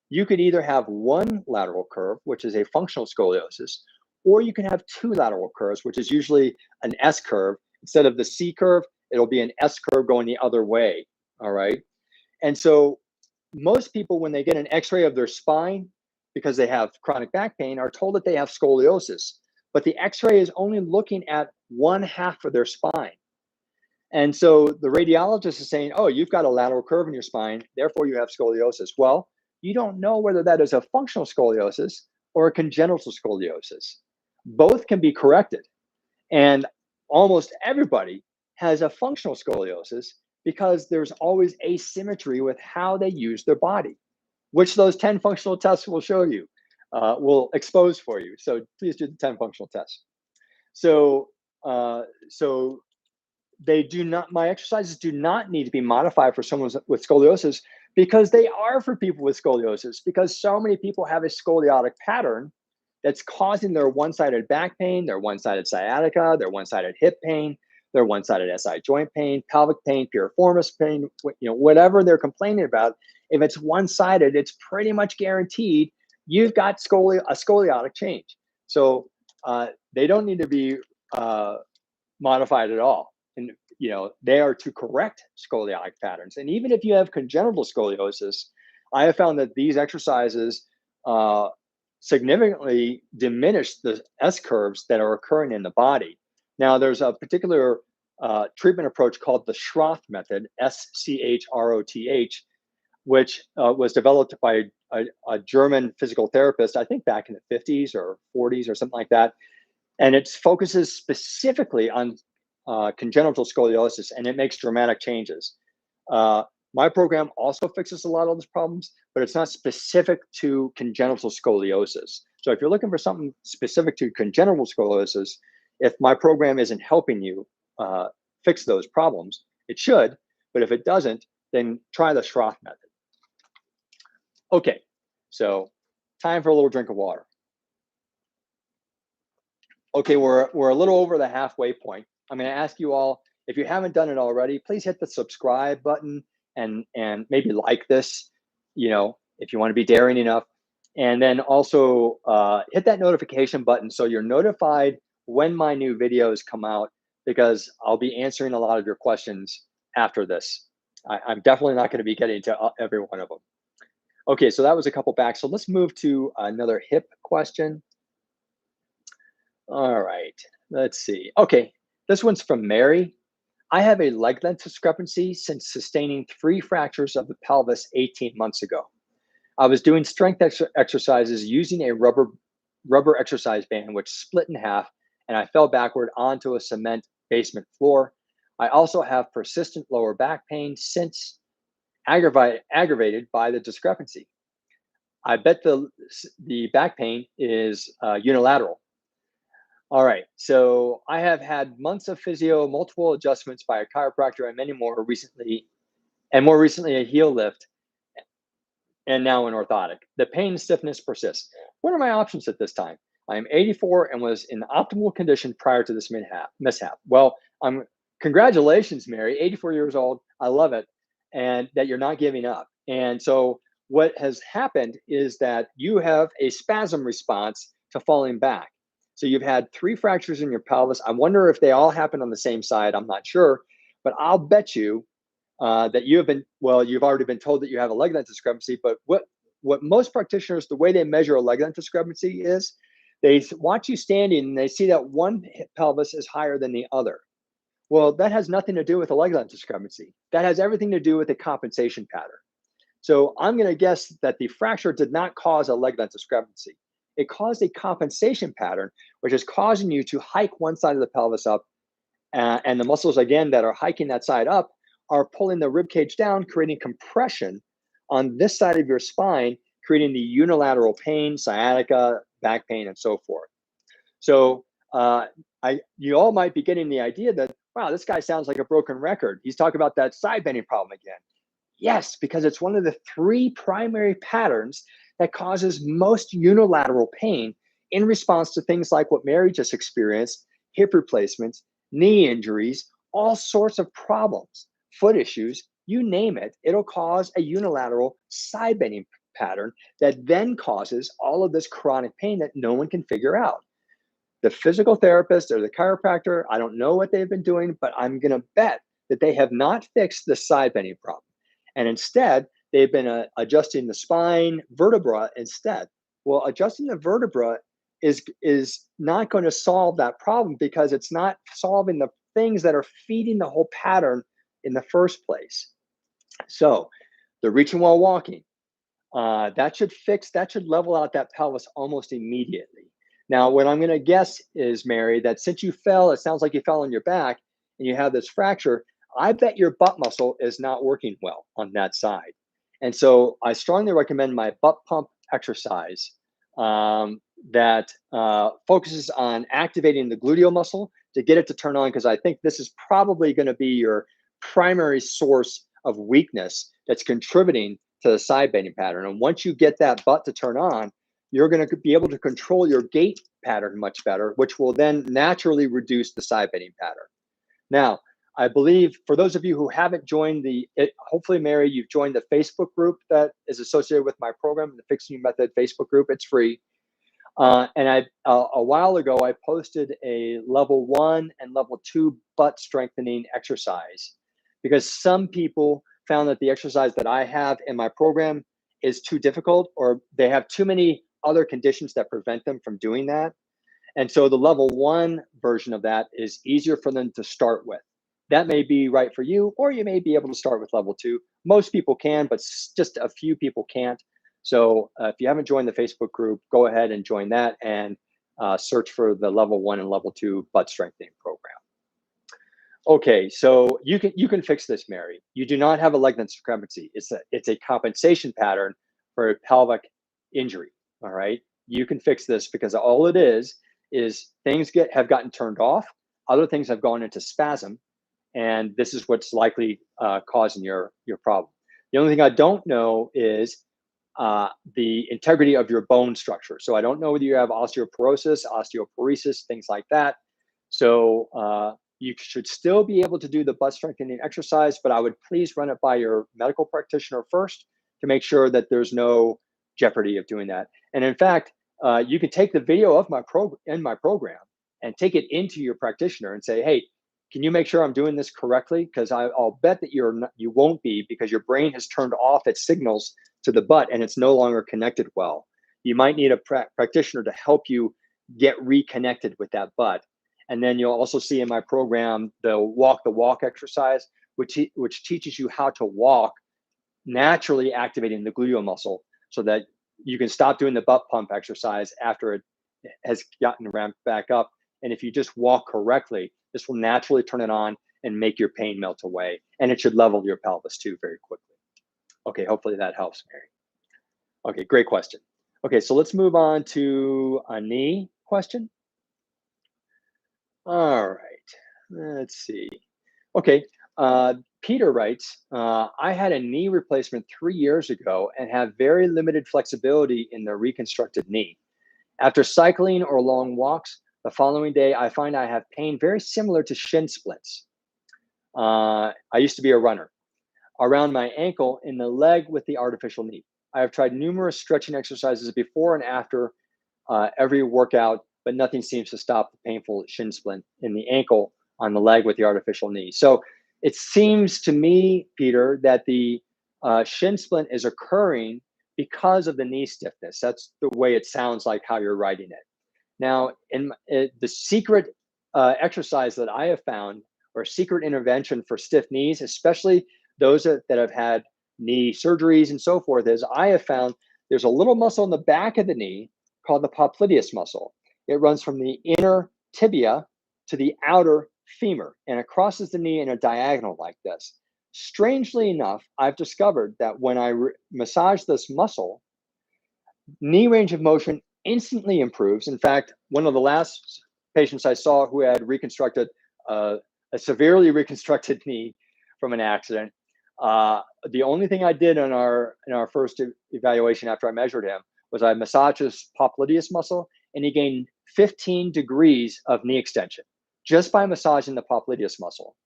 You could either have one lateral curve, which is a functional scoliosis, or you can have two lateral curves, which is usually an S curve. Instead of the C curve, it'll be an S curve going the other way. All right. And so most people, when they get an x-ray of their spine, because they have chronic back pain, are told that they have scoliosis. But the x-ray is only looking at one half of their spine. And so the radiologist is saying, oh, you've got a lateral curve in your spine, therefore you have scoliosis. Well, you don't know whether that is a functional scoliosis or a congenital scoliosis. Both can be corrected. And almost everybody has a functional scoliosis because there's always asymmetry with how they use their body, which those 10 functional tests will show you, will expose for you. So please do the 10 functional tests. So they do not, my exercises do not need to be modified for someone with scoliosis, because they are for people with scoliosis, because so many people have a scoliotic pattern that's causing their one-sided back pain, their one-sided sciatica, their one-sided hip pain, their one-sided SI joint pain, pelvic pain, piriformis pain, whatever they're complaining about. If it's one-sided, it's pretty much guaranteed you've got a scoliotic change. So they don't need to be modified at all. And they are to correct scoliotic patterns. And even if you have congenital scoliosis, I have found that these exercises significantly diminish the S curves that are occurring in the body. Now, there's a particular treatment approach called the Schroth method, SCHROTH, which was developed by a German physical therapist, I think back in the 50s or 40s or something like that. And it focuses specifically on congenital scoliosis, and it makes dramatic changes. My program also fixes a lot of those problems, but it's not specific to congenital scoliosis. So if you're looking for something specific to congenital scoliosis, if my program isn't helping you fix those problems, it should, but if it doesn't, then try the Schroth method. Okay, so time for a little drink of water. Okay, we're a little over the halfway point. I'm going to ask you all, if you haven't done it already, please hit the subscribe button and maybe like this, if you want to be daring enough. And then also hit that notification button so you're notified when my new videos come out, because I'll be answering a lot of your questions after this. I'm definitely not going to be getting to every one of them. Okay, so that was a couple back. So let's move to another hip question. All right, let's see. Okay, this one's from Mary. I have a leg length discrepancy since sustaining 3 fractures of the pelvis 18 months ago. I was doing strength exercises using a rubber exercise band, which split in half, and I fell backward onto a cement basement floor. I also have persistent lower back pain since, aggravated by the discrepancy. I bet the back pain is unilateral. All right, so I have had months of physio, multiple adjustments by a chiropractor, and more recently a heel lift, and now an orthotic. The pain and stiffness persists. What are my options at this time? I am 84 and was in optimal condition prior to this mishap. Well, congratulations, Mary, 84 years old. I love it, and that you're not giving up. And so what has happened is that you have a spasm response to falling back. So you've had 3 fractures in your pelvis. I wonder if they all happened on the same side. I'm not sure, but I'll bet you that you've already been told that you have a leg length discrepancy. But what most practitioners, the way they measure a leg length discrepancy is they watch you standing and they see that one pelvis is higher than the other. Well, that has nothing to do with a leg length discrepancy. That has everything to do with a compensation pattern. So I'm going to guess that the fracture did not cause a leg length discrepancy. It caused a compensation pattern, which is causing you to hike one side of the pelvis up, and the muscles, again, that are hiking that side up are pulling the rib cage down, creating compression on this side of your spine, creating the unilateral pain, sciatica, back pain, and so forth. So you all might be getting the idea that, wow, this guy sounds like a broken record. He's talking about that side bending problem again. Yes, because it's one of the 3 primary patterns that causes most unilateral pain in response to things like what Mary just experienced, hip replacements, knee injuries, all sorts of problems, foot issues, you name it, it'll cause a unilateral side bending pattern that then causes all of this chronic pain that no one can figure out. The physical therapist or the chiropractor, I don't know what they've been doing, but I'm going to bet that they have not fixed the side bending problem. And instead, they've been adjusting the spine vertebra instead. Well, adjusting the vertebra is not going to solve that problem because it's not solving the things that are feeding the whole pattern in the first place. So the reaching while walking, that should level out that pelvis almost immediately. Now, what I'm going to guess is, Mary, that since you fell, it sounds like you fell on your back and you have this fracture, I bet your butt muscle is not working well on that side. And so I strongly recommend my butt pump exercise that focuses on activating the gluteal muscle to get it to turn on, because I think this is probably going to be your primary source of weakness that's contributing to the side bending pattern. And once you get that butt to turn on, you're going to be able to control your gait pattern much better, which will then naturally reduce the side bending pattern. Now, I believe for those of you who haven't joined hopefully, Mary, you've joined the Facebook group that is associated with my program, the Fixing You Method Facebook group. It's free. And a while ago, I posted a level 1 and level 2 butt strengthening exercise because some people found that the exercise that I have in my program is too difficult, or they have too many other conditions that prevent them from doing that. And so the level 1 version of that is easier for them to start with. That may be right for you, or you may be able to start with level 2. Most people can, but just a few people can't. So if you haven't joined the Facebook group, go ahead and join that and search for the level 1 and level 2 butt strengthening program. Okay, so you can fix this, Mary. You do not have a leg length discrepancy. It's a compensation pattern for a pelvic injury. All right, you can fix this because all it is things have gotten turned off, other things have gone into spasm, and this is what's likely causing your problem. The only thing I don't know is the integrity of your bone structure. So I don't know whether you have osteoporosis, osteoporosis, things like that. So you should still be able to do the butt strengthening exercise, but I would please run it by your medical practitioner first to make sure that there's no jeopardy of doing that. And in fact, you can take the video of my program and take it into your practitioner and say, hey, can you make sure I'm doing this correctly? Because I'll bet that you won't be, because your brain has turned off its signals to the butt and it's no longer connected well. You might need a practitioner to help you get reconnected with that butt. And then you'll also see in my program the walk exercise, which teaches you how to walk, naturally activating the gluteal muscle so that you can stop doing the butt pump exercise after it has gotten ramped back up. And if you just walk correctly, this will naturally turn it on and make your pain melt away. And it should level your pelvis too very quickly. Okay, hopefully that helps, Mary. Okay, great question. Okay, so let's move on to a knee question. All right, let's see. Okay, Peter writes, I had a knee replacement 3 years ago and have very limited flexibility in the reconstructed knee. After cycling or long walks, the following day, I find I have pain very similar to shin splints. I used to be a runner. Around my ankle, in the leg with the artificial knee. I have tried numerous stretching exercises before and after every workout, but nothing seems to stop the painful shin splint in the ankle on the leg with the artificial knee. So it seems to me, Peter, that the shin splint is occurring because of the knee stiffness. That's the way it sounds like how you're writing it. Now, the secret exercise that I have found, or secret intervention for stiff knees, especially those that have had knee surgeries and so forth, is I have found there's a little muscle in the back of the knee called the popliteus muscle. It runs from the inner tibia to the outer femur, and it crosses the knee in a diagonal like this. Strangely enough, I've discovered that when I massage this muscle, knee range of motion instantly improves. In fact, one of the last patients I saw who had reconstructed a severely reconstructed knee from an accident, the only thing I did in our first evaluation after I measured him was I massaged his popliteus muscle, and he gained 15 degrees of knee extension just by massaging the popliteus muscle.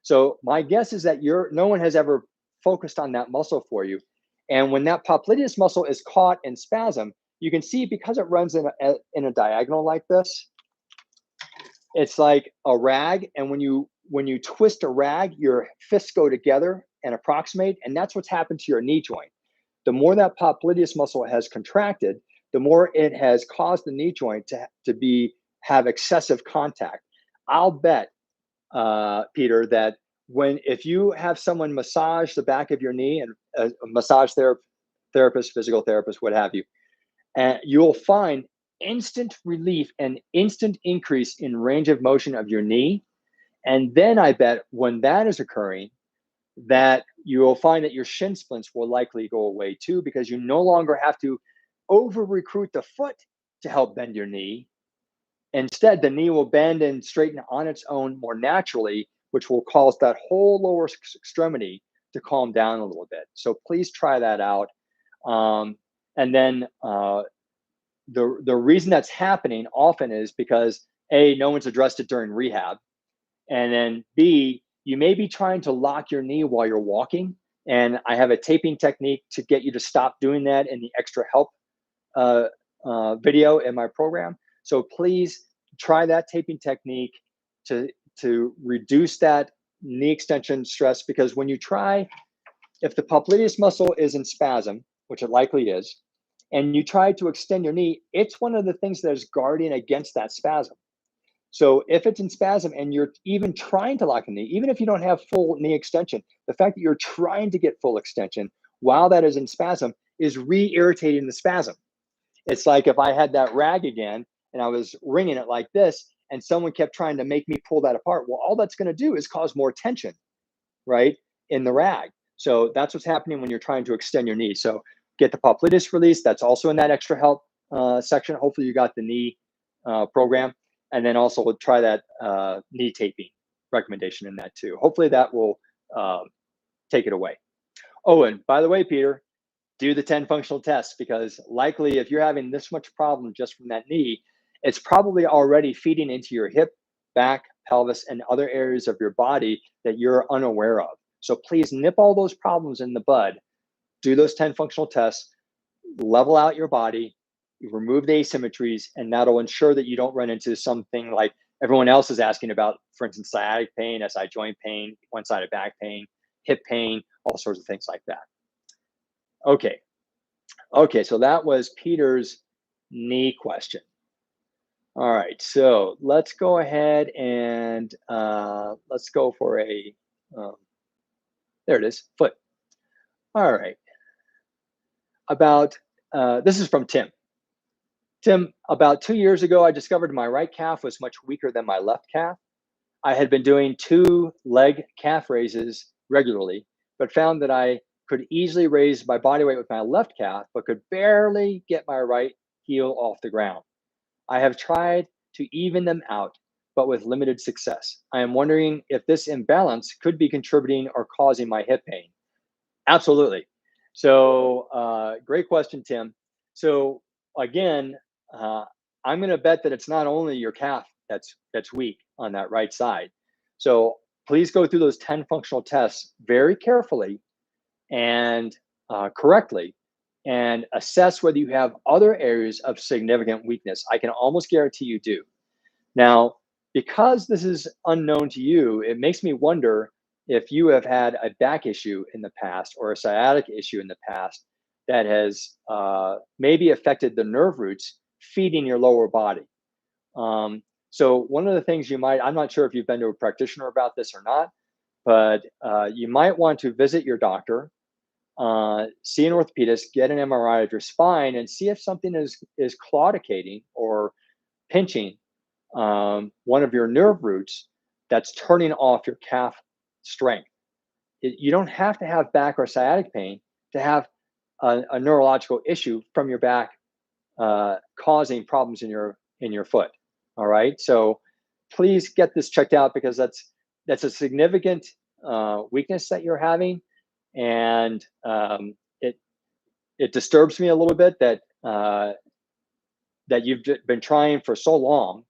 So my guess is that no one has ever focused on that muscle for you. And when that popliteus muscle is caught in spasm, you can see because it runs in a diagonal like this, it's like a rag. And when you twist a rag, your fists go together and approximate, and that's what's happened to your knee joint. The more that popliteus muscle has contracted, the more it has caused the knee joint to have excessive contact. I'll bet, Peter, that if you have someone massage the back of your knee, and a massage therapist, physical therapist, what have you, and you'll find instant relief and instant increase in range of motion of your knee. And then I bet when that is occurring, that you will find that your shin splints will likely go away too, because you no longer have to over recruit the foot to help bend your knee. Instead, the knee will bend and straighten on its own more naturally, which will cause that whole lower extremity to calm down a little bit. So please try that out. And then the reason that's happening often is because A, no one's addressed it during rehab. And then B, you may be trying to lock your knee while you're walking. And I have a taping technique to get you to stop doing that in the extra help video in my program. So please try that taping technique to reduce that knee extension stress, because when you try, if the popliteus muscle is in spasm, which it likely is, and you try to extend your knee, it's one of the things that is guarding against that spasm. So if it's in spasm and you're even trying to lock the knee, even if you don't have full knee extension, the fact that you're trying to get full extension while that is in spasm is re-irritating the spasm. It's like if I had that rag again and I was wringing it like this, and someone kept trying to make me pull that apart. Well, all that's going to do is cause more tension, right, in the rag. So that's what's happening when you're trying to extend your knee. So get the popliteus release. That's also in that extra help section. Hopefully you got the knee program. And then also we'll try that knee taping recommendation in that too. Hopefully that will take it away. Oh, and by the way, Peter, do the 10 functional tests, because likely if you're having this much problem just from that knee, it's probably already feeding into your hip, back, pelvis, and other areas of your body that you're unaware of. So please nip all those problems in the bud. Do those 10 functional tests, level out your body, remove the asymmetries, and that'll ensure that you don't run into something like everyone else is asking about, for instance, sciatic pain, SI joint pain, one-sided back pain, hip pain, all sorts of things like that. Okay, so that was Peter's knee question. All right, so let's go ahead and let's go for a, there it is, foot. All right, this is from Tim. Tim, about 2 years ago, I discovered my right calf was much weaker than my left calf. I had been doing 2 leg calf raises regularly, but found that I could easily raise my body weight with my left calf, but could barely get my right heel off the ground. I have tried to even them out, but with limited success. I am wondering if this imbalance could be contributing or causing my hip pain. Absolutely. So great question, Tim. So again, I'm going to bet that it's not only your calf that's weak on that right side. So please go through those 10 functional tests very carefully and correctly, and assess whether you have other areas of significant weakness. I can almost guarantee you do. Now, because this is unknown to you, it makes me wonder if you have had a back issue in the past or a sciatic issue in the past that has maybe affected the nerve roots feeding your lower body. So one of the things you might, I'm not sure if you've been to a practitioner about this or not, but you might want to visit your doctor, see an orthopedist, get an MRI of your spine, and see if something is claudicating or pinching one of your nerve roots that's turning off your calf strength. You don't have to have back or sciatic pain to have a neurological issue from your back causing problems in your foot. All right, so please get this checked out, because that's a significant weakness that you're having, and it disturbs me a little bit that that you've been trying for so long,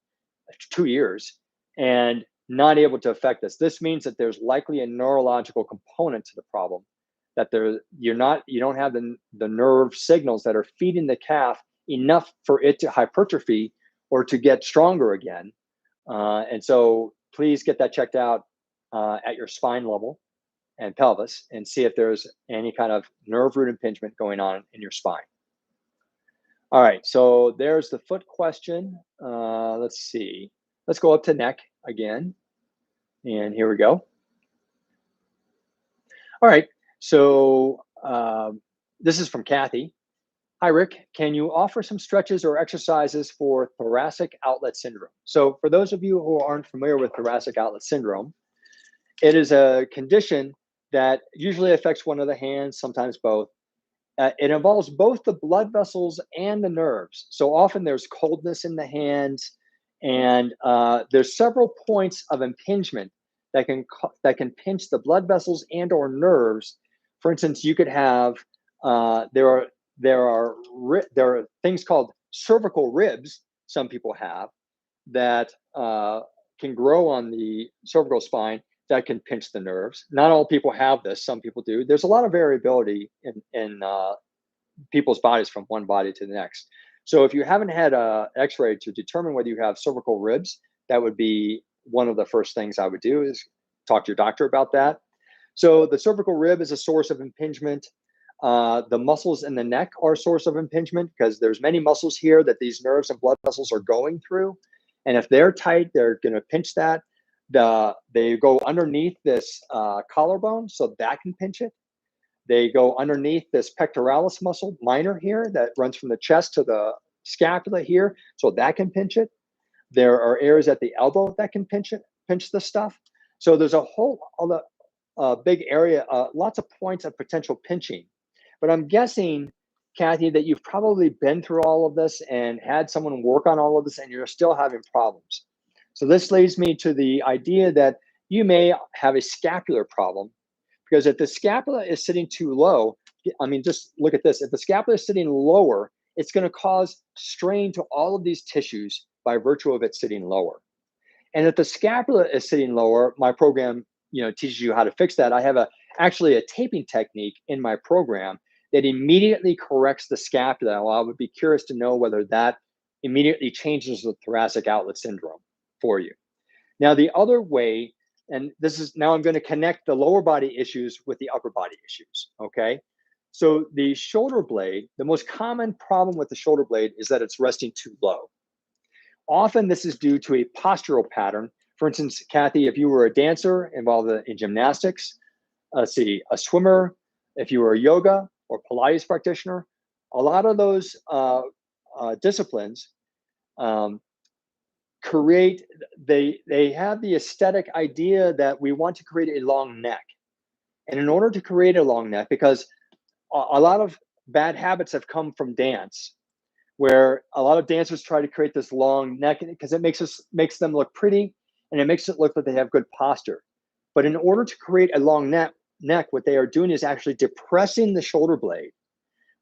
2 years, and not able to affect this. This means that there's likely a neurological component to the problem, that you don't have the nerve signals that are feeding the calf enough for it to hypertrophy or to get stronger again. And so please get that checked out at your spine level and pelvis, and see if there's any kind of nerve root impingement going on in your spine. All right, so there's the foot question. Let's see. Let's go up to neck again. And here we go. All right, so this is from Kathy. Hi, Rick. Can you offer some stretches or exercises for thoracic outlet syndrome? So for those of you who aren't familiar with thoracic outlet syndrome, it is a condition that usually affects one of the hands, sometimes both. It involves both the blood vessels and the nerves. So often there's coldness in the hands, and there's several points of impingement that can pinch the blood vessels and or nerves. For instance, you could have there are things called cervical ribs. Some people have that can grow on the cervical spine that can pinch the nerves. Not all people have this. Some people do. There's a lot of variability in people's bodies from one body to the next. So if you haven't had an X-ray to determine whether you have cervical ribs, that would be one of the first things I would do, is talk to your doctor about that. So the cervical rib is a source of impingement. The muscles in the neck are a source of impingement, because there's many muscles here that these nerves and blood vessels are going through. And if they're tight, they're going to pinch that. They go underneath this collarbone, so that can pinch it. They go underneath this pectoralis muscle minor here that runs from the chest to the scapula here, so that can pinch it. There are areas at the elbow that can pinch the stuff. So there's a whole big area, lots of points of potential pinching. But I'm guessing, Kathy, that you've probably been through all of this and had someone work on all of this, and you're still having problems. So this leads me to the idea that you may have a scapular problem, because if the scapula is sitting too low, I mean, just look at this. If the scapula is sitting lower, it's going to cause strain to all of these tissues by virtue of it sitting lower. And if the scapula is sitting lower, my program, teaches you how to fix that. I have actually a taping technique in my program that immediately corrects the scapula. Well, I would be curious to know whether that immediately changes the thoracic outlet syndrome for you. Now, the other way, and this is now I'm going to connect the lower body issues with the upper body issues, okay? So the shoulder blade, the most common problem with the shoulder blade is that it's resting too low. Often this is due to a postural pattern. For instance, Kathy, if you were a dancer involved in gymnastics, a swimmer, if you were a yoga or Pilates practitioner, a lot of those disciplines they have the aesthetic idea that we want to create a long neck. And in order to create a long neck, because a lot of bad habits have come from dance, where a lot of dancers try to create this long neck because it makes them look pretty, and it makes it look like they have good posture. But in order to create a long neck, what they are doing is actually depressing the shoulder blade,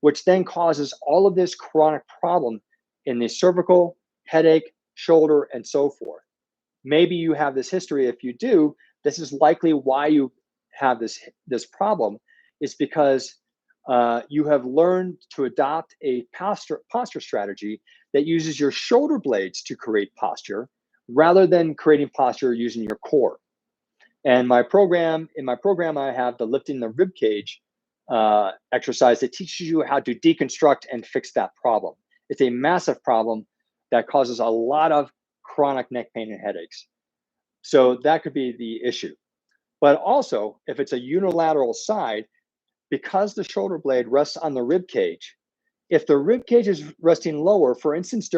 which then causes all of this chronic problem in the cervical, headache, shoulder, and so forth. Maybe you have this history. If you do, this is likely why you have this problem, is because you have learned to adopt a posture strategy that uses your shoulder blades to create posture rather than creating posture using your core. And in my program, I have the lifting the rib cage exercise that teaches you how to deconstruct and fix that problem. It's a massive problem that causes a lot of chronic neck pain and headaches. So that could be the issue. But also, if it's a unilateral side, because the shoulder blade rests on the rib cage, if the rib cage is resting lower, for instance,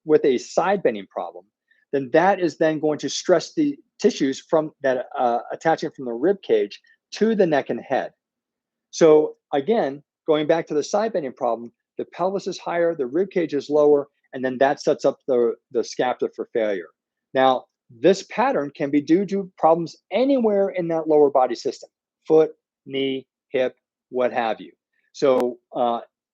with a side bending problem, then that is then going to stress the tissues from that attaching from the rib cage to the neck and head. So again, going back to the side bending problem, the pelvis is higher, the rib cage is lower, and then that sets up the scapula for failure. Now, this pattern can be due to problems anywhere in that lower body system: foot, knee, hip, what have you. So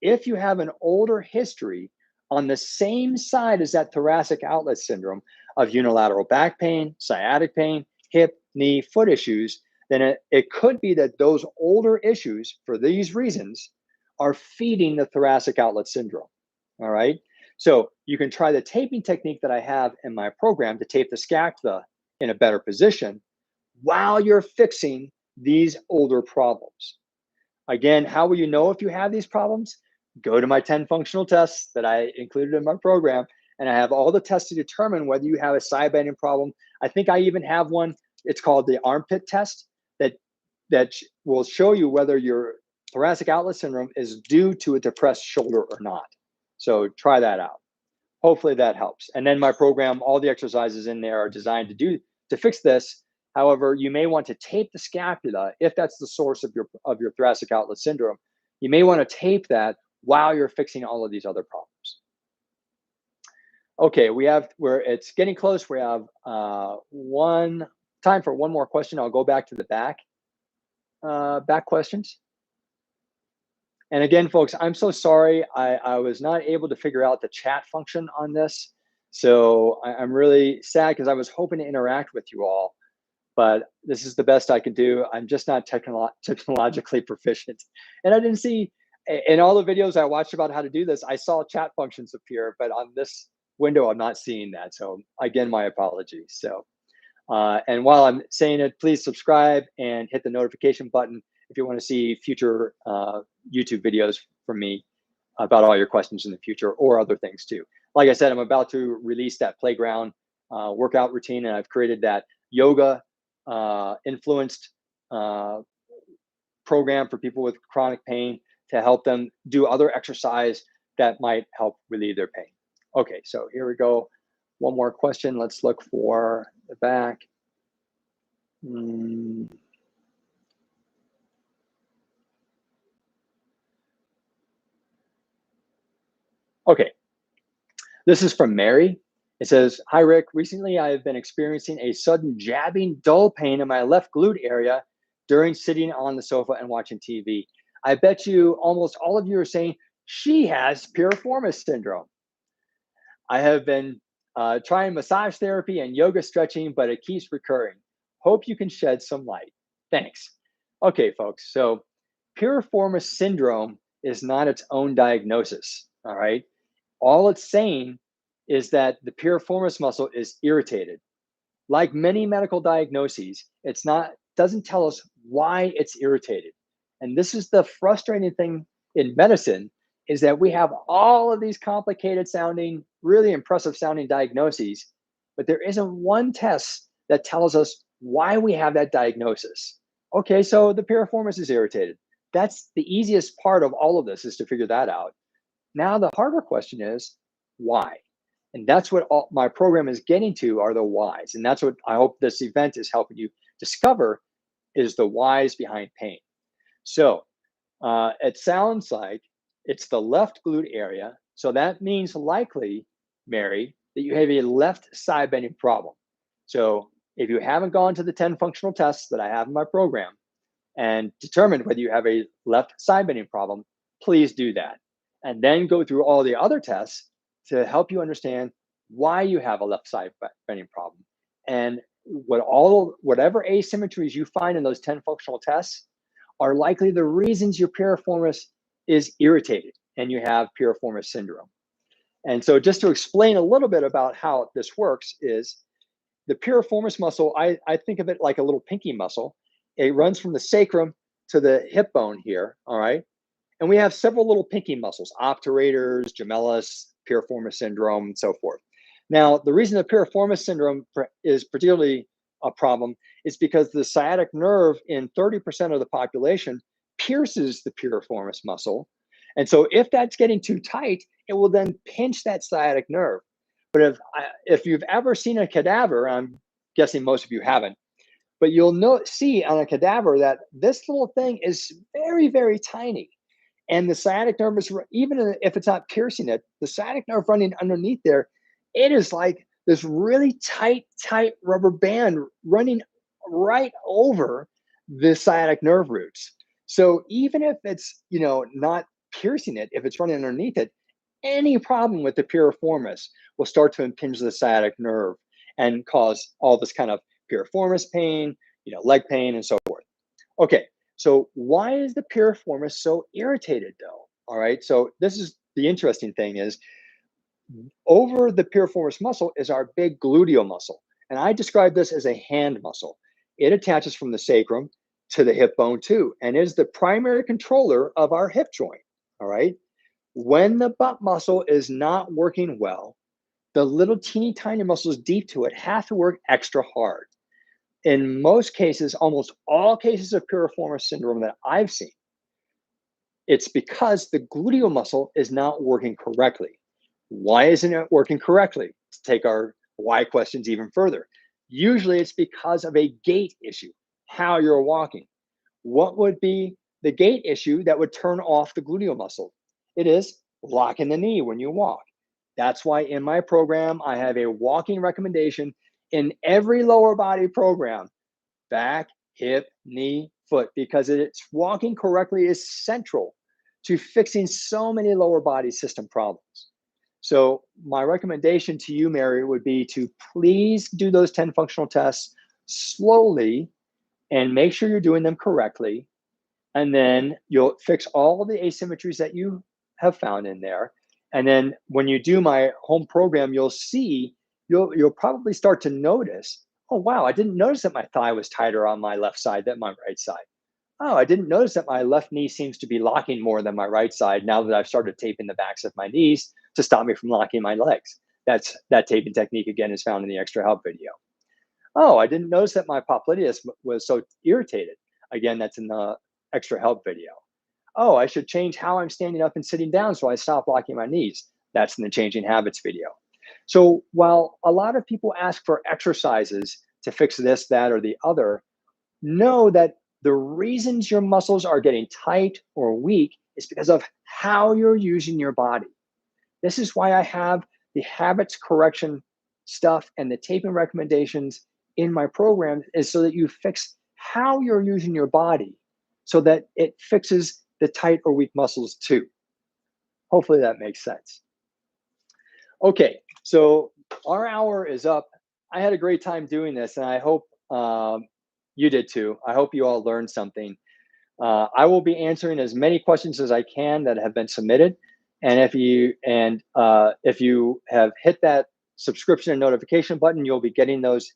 if you have an older history on the same side as that thoracic outlet syndrome of unilateral back pain, sciatic pain, hip, knee, foot issues, then it could be that those older issues, for these reasons, are feeding the thoracic outlet syndrome. All right. So you can try the taping technique that I have in my program to tape the scapula in a better position while you're fixing these older problems. Again, how will you know if you have these problems? Go to my 10 functional tests that I included in my program, and I have all the tests to determine whether you have a side bending problem. I think I even have one. It's called the armpit test that will show you whether your thoracic outlet syndrome is due to a depressed shoulder or not. So try that out. Hopefully that helps. And then my program, all the exercises in there are designed to fix this. However, you may want to tape the scapula if that's the source of your thoracic outlet syndrome. You may want to tape that while you're fixing all of these other problems. Okay, it's getting close. We have time for one more question. I'll go back to the back questions. And again, folks, I'm so sorry. I was not able to figure out the chat function on this. So I'm really sad because I was hoping to interact with you all, but this is the best I could do. I'm just not technologically proficient. And I didn't see, in all the videos I watched about how to do this, I saw chat functions appear, but on this window, I'm not seeing that. So again, my apologies. So, and while I'm saying it, please subscribe and hit the notification button if you want to see future YouTube videos from me about all your questions in the future, or other things too. Like I said, I'm about to release that playground workout routine, and I've created that yoga influenced program for people with chronic pain to help them do other exercise that might help relieve their pain. Okay, so here we go. One more question. Let's look for the back. Okay, this is from Mary. It says, "Hi Rick, recently I have been experiencing a sudden jabbing dull pain in my left glute area during sitting on the sofa and watching TV. I bet you almost all of you are saying she has piriformis syndrome. I have been trying massage therapy and yoga stretching, but it keeps recurring. Hope you can shed some light. Thanks." Okay, folks, so piriformis syndrome is not its own diagnosis, all right? All it's saying is that the piriformis muscle is irritated. Like many medical diagnoses, doesn't tell us why it's irritated. And this is the frustrating thing in medicine, is that we have all of these complicated sounding, really impressive sounding diagnoses, but there isn't one test that tells us why we have that diagnosis. Okay, so the piriformis is irritated. That's the easiest part of all of this, is to figure that out. Now, the harder question is why? And that's what my program is getting to, are the whys. And that's what I hope this event is helping you discover, is the whys behind pain. So it sounds like it's the left glute area. So that means likely, Mary, that you have a left side bending problem. So if you haven't gone to the 10 functional tests that I have in my program and determined whether you have a left side bending problem, please do that. And then go through all the other tests to help you understand why you have a left side bending problem. And whatever asymmetries you find in those 10 functional tests are likely the reasons your piriformis is irritated and you have piriformis syndrome. And so just to explain a little bit about how this works is the piriformis muscle, I think of it like a little pinky muscle. It runs from the sacrum to the hip bone here, all right? And we have several little pinky muscles, obturators, gemellus, piriformis syndrome, and so forth. Now, the reason the piriformis syndrome is particularly a problem is because the sciatic nerve in 30% of the population pierces the piriformis muscle. And so if that's getting too tight, it will then pinch that sciatic nerve. But if you've ever seen a cadaver, I'm guessing most of you haven't, but you'll see on a cadaver that this little thing is very, very tiny. And the sciatic nerve is, even if it's not piercing it, the sciatic nerve running underneath there, it is like this really tight rubber band running right over the sciatic nerve roots. So even if it's, not piercing it, if it's running underneath it, any problem with the piriformis will start to impinge the sciatic nerve and cause all this kind of piriformis pain, leg pain, and so forth. Okay, so why is the piriformis so irritated though? All right, so this is the interesting thing is over the piriformis muscle is our big gluteal muscle. And I describe this as a hand muscle. It attaches from the sacrum to the hip bone too, and is the primary controller of our hip joint, all right? When the butt muscle is not working well, the little teeny tiny muscles deep to it have to work extra hard. In most cases, almost all cases of piriformis syndrome that I've seen, it's because the gluteal muscle is not working correctly. Why isn't it working correctly? Let's take our why questions even further. Usually it's because of a gait issue, how you're walking. What would be the gait issue that would turn off the gluteal muscle? It is locking the knee when you walk. That's why in my program, I have a walking recommendation in every lower body program, back, hip, knee, foot, because it's walking correctly is central to fixing so many lower body system problems. So my recommendation to you, Mary, would be to please do those 10 functional tests slowly and make sure you're doing them correctly. And then you'll fix all the asymmetries that you have found in there. And then when you do my home program, you'll probably start to notice, oh, wow, I didn't notice that my thigh was tighter on my left side than my right side. Oh, I didn't notice that my left knee seems to be locking more than my right side now that I've started taping the backs of my knees to stop me from locking my legs. That taping technique, again, is found in the extra help video. Oh, I didn't notice that my popliteus was so irritated. Again, that's in the extra help video. Oh, I should change how I'm standing up and sitting down so I stop locking my knees. That's in the changing habits video. So while a lot of people ask for exercises to fix this, that, or the other, know that the reasons your muscles are getting tight or weak is because of how you're using your body. This is why I have the habits correction stuff and the taping recommendations in my program, is so that you fix how you're using your body so that it fixes the tight or weak muscles too. Hopefully that makes sense. Okay, so our hour is up. I had a great time doing this, and I hope you did too. I hope you all learned something. I will be answering as many questions as I can that have been submitted. And if you have hit that subscription and notification button, you'll be getting those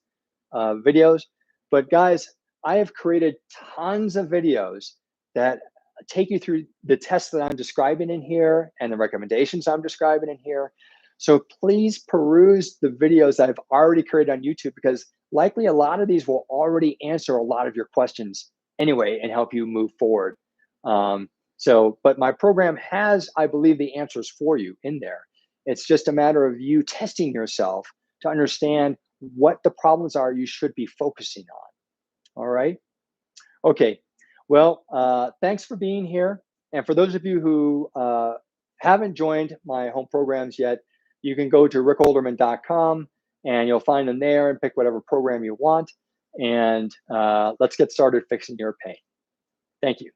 videos. But guys, I have created tons of videos that take you through the tests that I'm describing in here and the recommendations I'm describing in here. So please peruse the videos that I've already created on YouTube, because likely a lot of these will already answer a lot of your questions anyway and help you move forward. But my program has, I believe, the answers for you in there. It's just a matter of you testing yourself to understand what the problems are you should be focusing on. All right. Okay. Well, thanks for being here. And for those of you who haven't joined my home programs yet, you can go to rickolderman.com and you'll find them there and pick whatever program you want. And let's get started fixing your pain. Thank you.